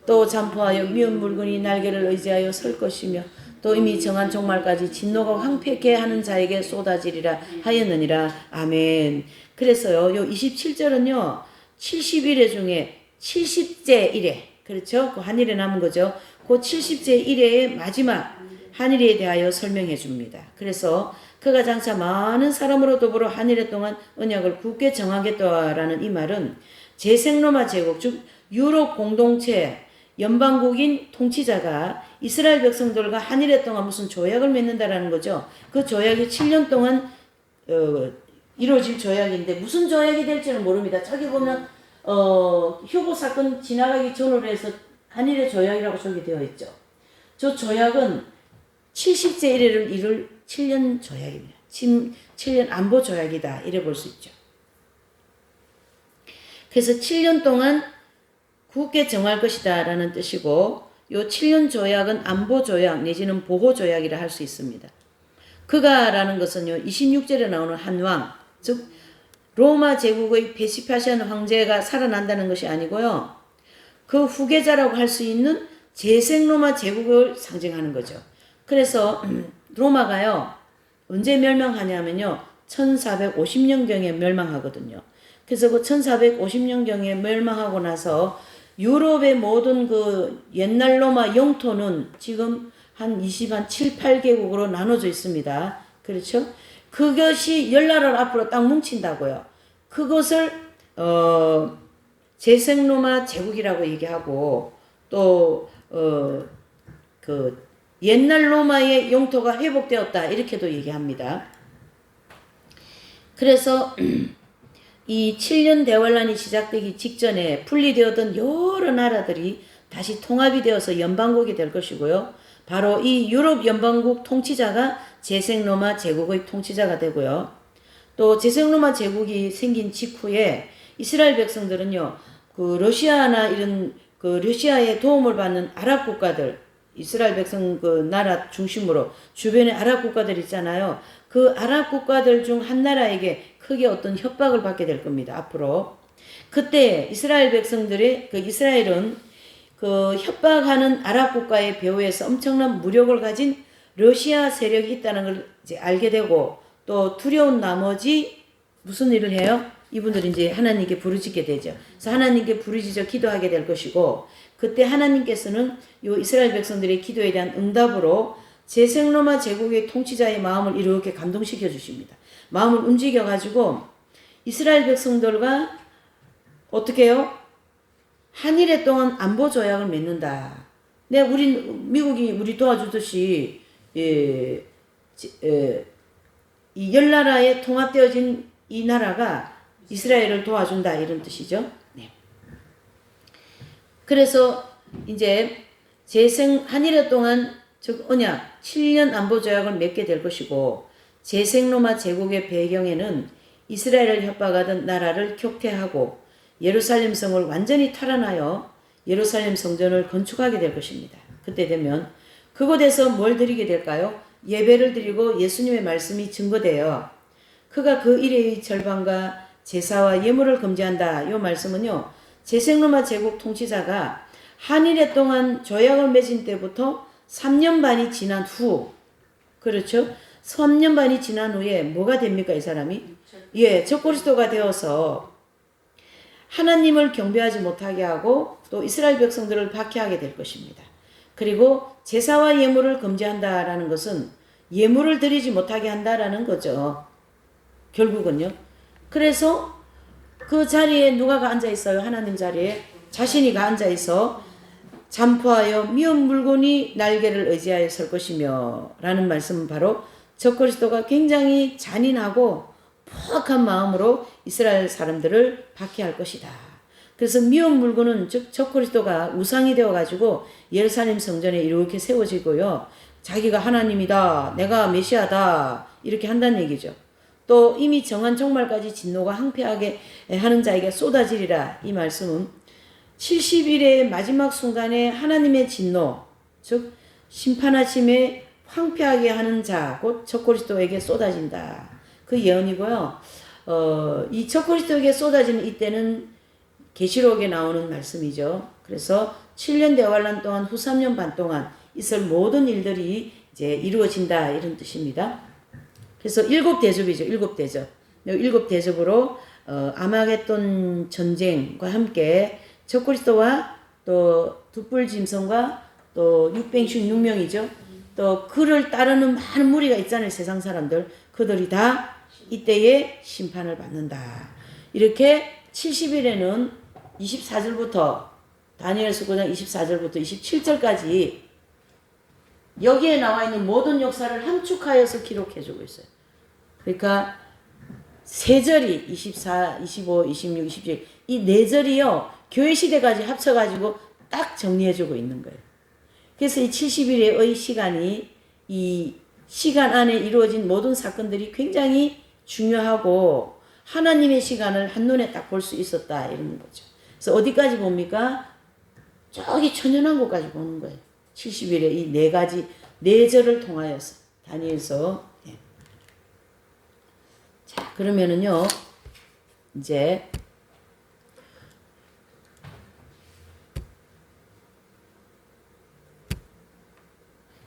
또 잠포하여 미운 물건이 날개를 의지하여 설 것이며 또 이미 정한 종말까지 진노가 황폐케 하는 자에게 쏟아지리라 하였느니라. 아멘. 그래서요. 요 27절은요. 70일의 중에 70째 일에, 그렇죠? 그 한일에 남은 거죠. 그 70째 일의 마지막 한일에 대하여 설명해 줍니다. 그래서 그가 장차 많은 사람으로 더불어 한일에 동안 언약을 굳게 정하겠다라는 이 말은 제생로마 제국, 즉 유럽 공동체 연방국인 통치자가 이스라엘 백성들과 한일에 동안 무슨 조약을 맺는다라는 거죠. 그 조약이 7년 동안 이루어질 조약인데 무슨 조약이 될지는 모릅니다. 저기 보면 휴고 사건 지나가기 전으로 해서 한일의 조약이라고 저기 되어 있죠. 저 조약은 70제 1회를 이룰 7년 조약입니다. 7년 안보 조약이다. 이래 볼 수 있죠. 그래서 7년 동안 굳게 정할 것이다 라는 뜻이고, 요 7년 조약은 안보 조약 내지는 보호 조약이라 할 수 있습니다. 그가 라는 것은요, 26절에 나오는 한 왕, 즉 로마 제국의 베스파시안 황제가 살아난다는 것이 아니고요. 그 후계자라고 할 수 있는 재생 로마 제국을 상징하는 거죠. 그래서 로마가요. 언제 멸망하냐면요. 1450년경에 멸망하거든요. 그래서 그 1450년경에 멸망하고 나서 유럽의 모든 그 옛날 로마 영토는 지금 한 7, 8개국으로 나눠져 있습니다. 그렇죠? 그것이 열나라를 앞으로 딱 뭉친다고요. 그것을 재생로마 제국이라고 얘기하고 또 그 옛날 로마의 영토가 회복되었다 이렇게도 얘기합니다. 그래서 이 7년 대환란이 시작되기 직전에 분리되었던 여러 나라들이 다시 통합이 되어서 연방국이 될 것이고요. 바로 이 유럽 연방국 통치자가 재생로마 제국의 통치자가 되고요. 또 재생로마 제국이 생긴 직후에 이스라엘 백성들은요, 그 러시아나 이런 그 러시아의 도움을 받는 아랍 국가들, 이스라엘 백성 그 나라 중심으로 주변에 아랍 국가들 있잖아요. 그 아랍 국가들 중 한 나라에게 크게 어떤 협박을 받게 될 겁니다. 앞으로. 그때 이스라엘 백성들의 그 이스라엘은 그 협박하는 아랍 국가의 배후에서 엄청난 무력을 가진 러시아 세력이 있다는 걸 이제 알게 되고 또 두려운 나머지 무슨 일을 해요? 이분들이 이제 하나님께 부르짖게 되죠. 그래서 하나님께 부르짖어 기도하게 될 것이고 그때 하나님께서는 요 이스라엘 백성들의 기도에 대한 응답으로 재생로마 제국의 통치자의 마음을 이렇게 감동시켜 주십니다. 마음을 움직여 가지고 이스라엘 백성들과 어떻게 해요? 한일에 동안 안보 조약을 맺는다. 네, 미국이 우리 도와주듯이 이 열나라에 통합되어진 이 나라가 이스라엘을 도와준다 이런 뜻이죠. 네. 그래서 이제 한일에 동안 즉 언약 7년 안보 조약을 맺게 될 것이고 재생로마 제국의 배경에는 이스라엘을 협박하던 나라를 격퇴하고 예루살렘 성을 완전히 탈환하여 예루살렘 성전을 건축하게 될 것입니다. 그때 되면 그곳에서 뭘 드리게 될까요? 예배를 드리고 예수님의 말씀이 증거돼요. 그가 그 일의 절반과 제사와 예물을 금지한다. 이 말씀은요. 제생로마 제국 통치자가 한일에 동안 조약을 맺은 때부터 3년 반이 지난 후, 그렇죠? 3년 반이 지난 후에 뭐가 됩니까, 이 사람이? 예, 적그리스도가 되어서 하나님을 경배하지 못하게 하고 또 이스라엘 백성들을 박해하게 될 것입니다. 그리고 제사와 예물을 금지한다라는 것은 예물을 드리지 못하게 한다라는 거죠. 결국은요. 그래서 그 자리에 누가가 앉아 있어요? 하나님 자리에 자신이가 앉아 있어 잠포하여 미운 물건이 날개를 의지하여 설 것이며 라는 말씀은 바로 적그리스도가 굉장히 잔인하고 포악한 마음으로 이스라엘 사람들을 박해할 것이다. 그래서 미운 물건은 즉 적그리스도가 우상이 되어가지고 예루살렘 성전에 이렇게 세워지고요. 자기가 하나님이다, 내가 메시아다 이렇게 한다는 얘기죠. 또 이미 정한 종말까지 진노가 항폐하게 하는 자에게 쏟아지리라. 이 말씀은 70일의 마지막 순간에 하나님의 진노, 즉 심판하심에 황폐하게 하는 자, 곧 적그리스도에게 쏟아진다. 그 예언이고요. 이 적그리스도에게 쏟아지는 이때는 계시록에 나오는 말씀이죠. 그래서 7년 대환란 동안 후 3년 반 동안 있을 모든 일들이 이제 이루어진다 이런 뜻입니다. 그래서 7대접이죠. 7대접. 7대접으로 아마겟돈 전쟁과 함께 적그리스도와 또 두 뿔짐승과 또 616명이죠. 또 그를 따르는 많은 무리가 있잖아요. 세상 사람들. 그들이 다 이때에 심판을 받는다. 이렇게 70일에는 24절부터 다니엘서 9장 24절부터 27절까지 여기에 나와 있는 모든 역사를 함축하여서 기록해주고 있어요. 그러니까 세 절이 24, 25, 26, 27 이 네 절이요 교회 시대까지 합쳐가지고 딱 정리해주고 있는 거예요. 그래서 이 70일의 시간이 이 시간 안에 이루어진 모든 사건들이 굉장히 중요하고 하나님의 시간을 한눈에 딱 볼 수 있었다 이런 거죠. 그래서 어디까지 봅니까? 저기 천연왕국까지 보는 거예요. 70일에 이 네 가지 네 절을 통하여서 다니엘서. 예. 자 그러면은요 이제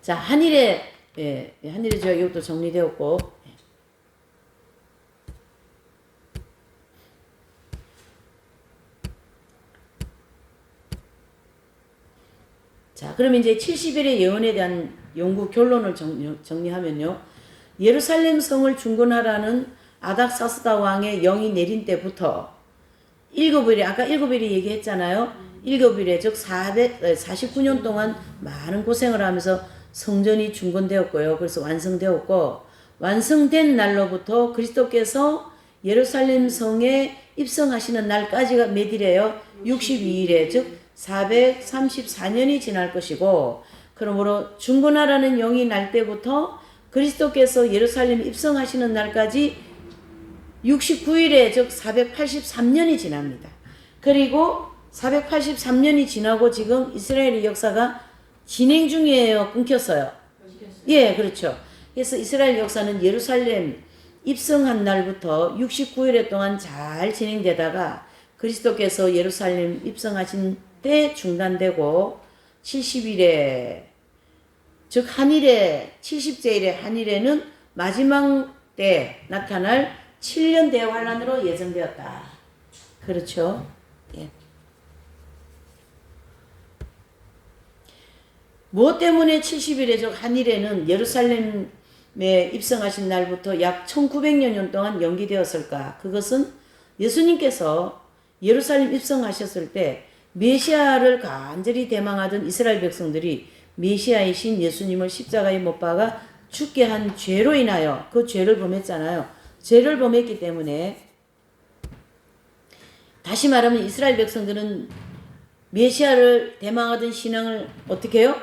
자 한일에 예, 한일의 지역 이것도 정리되었고. 자, 그럼 이제 70일의 예언에 대한 연구 결론을 정리하면요. 예루살렘 성을 중건하라는 아닥사스다 왕의 영이 내린 때부터 7일에, 아까 7일이 얘기했잖아요. 7일에, 즉 49년 동안 많은 고생을 하면서 성전이 중건되었고요. 그래서 완성되었고, 완성된 날로부터 그리스도께서 예루살렘 성에 입성하시는 날까지가 몇 일이에요? 62일에, 즉 434년이 지날 것이고, 그러므로 중건하라는 영이 날 때부터 그리스도께서 예루살렘 입성하시는 날까지 69일에 즉 483년이 지납니다. 그리고 483년이 지나고 지금 이스라엘의 역사가 진행 중이에요. 끊겼어요. 예, 그렇죠. 그래서 이스라엘 역사는 예루살렘 입성한 날부터 69일 동안 잘 진행되다가 그리스도께서 예루살렘 입성하신 때 중단되고 70일에 즉 한일에 70제일의 한일에는 마지막 때 나타날 7년 대환란으로 예정되었다. 그렇죠? 예. 무엇 때문에 70일에 즉 한일에는 예루살렘에 입성하신 날부터 약 1900년 동안 연기되었을까? 그것은 예수님께서 예루살렘 입성하셨을 때 메시아를 간절히 대망하던 이스라엘 백성들이 메시아이신 예수님을 십자가에 못 박아 죽게 한 죄로 인하여 그 죄를 범했잖아요. 죄를 범했기 때문에 다시 말하면 이스라엘 백성들은 메시아를 대망하던 신앙을 어떻게 해요?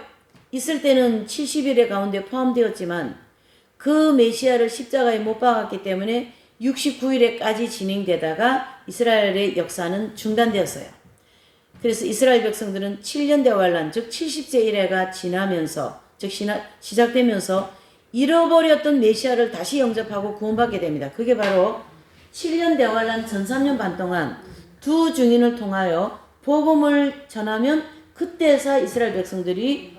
있을 때는 70일의 가운데 포함되었지만 그 메시아를 십자가에 못 박았기 때문에 69일에까지 진행되다가 이스라엘의 역사는 중단되었어요. 그래서 이스라엘 백성들은 7년 대환란 즉 70제 1회가 지나면서 즉 시작되면서 잃어버렸던 메시아를 다시 영접하고 구원받게 됩니다. 그게 바로 7년 대환란 전 3년 반 동안 두 증인을 통하여 복음을 전하면 그때서 이스라엘 백성들이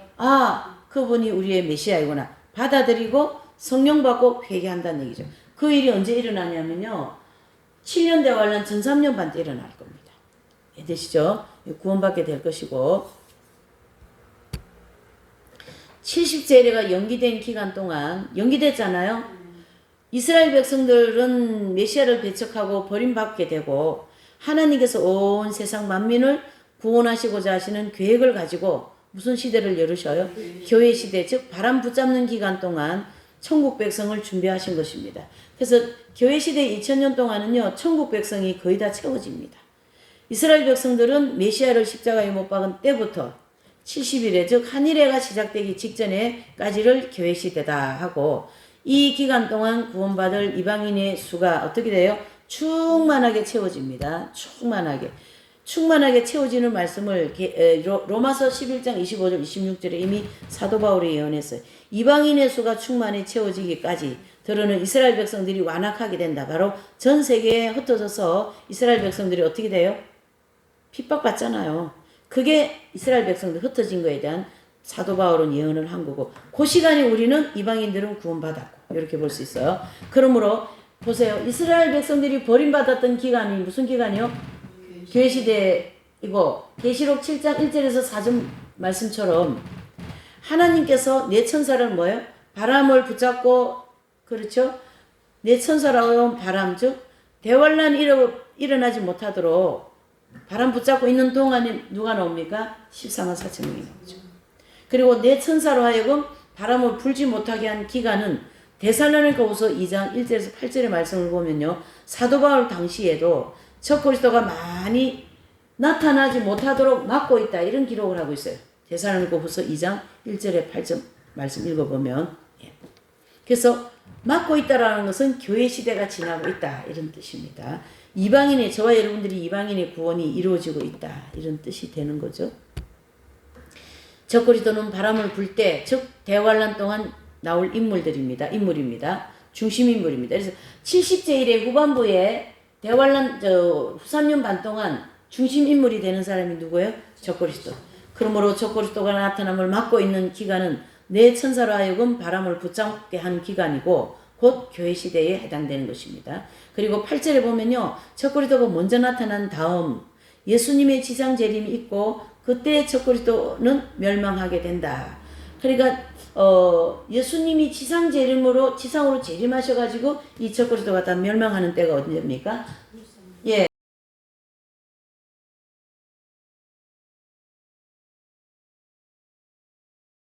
그분이 우리의 메시아이구나 받아들이고 성령 받고 회개한다는 얘기죠. 그 일이 언제 일어나냐면요. 7년 대환란 전 3년 반 때 일어날 겁니다. 이해되시죠? 구원받게 될 것이고 70세례가 연기된 기간 동안 연기됐잖아요. 이스라엘 백성들은 메시아를 배척하고 버림받게 되고 하나님께서 온 세상 만민을 구원하시고자 하시는 계획을 가지고 무슨 시대를 열으셔요? 교회 시대, 즉 바람 붙잡는 기간 동안 천국 백성을 준비하신 것입니다. 그래서 교회 시대 2000년 동안은요. 천국 백성이 거의 다 채워집니다. 이스라엘 백성들은 메시아를 십자가에 못 박은 때부터 70일에 즉 한일회가 시작되기 직전에까지를 교회 시대다 하고 이 기간 동안 구원받을 이방인의 수가 어떻게 돼요? 충만하게 채워집니다. 충만하게 채워지는 말씀을 로마서 11장 25절 26절에 이미 사도 바울이 예언했어요. 이방인의 수가 충만히 채워지기까지 들어는 이스라엘 백성들이 완악하게 된다. 바로 전 세계에 흩어져서 이스라엘 백성들이 어떻게 돼요? 핍박받잖아요. 그게 이스라엘 백성들 흩어진 거에 대한 사도 바울은 예언을 한 거고 그 시간에 우리는 이방인들은 구원받았고 이렇게 볼 수 있어요. 그러므로 보세요. 이스라엘 백성들이 버림받았던 기간이 무슨 기간이요? 교회 시대이고 계시록 7장 1절에서 4절 말씀처럼 하나님께서 내 천사를 뭐예요? 바람을 붙잡고 그렇죠? 내 천사라고 바람 즉 대환란이 일어나지 못하도록 바람 붙잡고 있는 동안에 누가 나옵니까? 14만 4천 명이 나오죠. 그리고 내 천사로 하여금 바람을 불지 못하게 한 기간은 데살로니가후서 2장 1절에서 8절의 말씀을 보면요. 사도 바울 당시에도 적그리스도가 많이 나타나지 못하도록 막고 있다. 이런 기록을 하고 있어요. 데살로니가후서 2장 1절에 8절 말씀 읽어보면 그래서 막고 있다라는 것은 교회 시대가 지나고 있다. 이런 뜻입니다. 저와 여러분들이 이방인의 구원이 이루어지고 있다. 이런 뜻이 되는 거죠. 적그리스도는 바람을 불 때, 즉 대환란 동안 나올 인물입니다. 중심 인물입니다. 그래서 70제 일의 후반부에 대환란 후 3년 반 동안 중심 인물이 되는 사람이 누구예요? 적그리스도. 그러므로 적그리스도가 나타남을 막고 있는 기간은 내 천사로 하여금 바람을 붙잡게 한 기간이고 곧 교회 시대에 해당되는 것입니다. 그리고 8절에 보면요. 적그리스도가 먼저 나타난 다음 예수님의 지상 재림이 있고 그때 적그리스도는 멸망하게 된다. 그러니까 예수님이 지상으로 재림하셔가지고 이 적그리스도가 다 멸망하는 때가 언제입니까?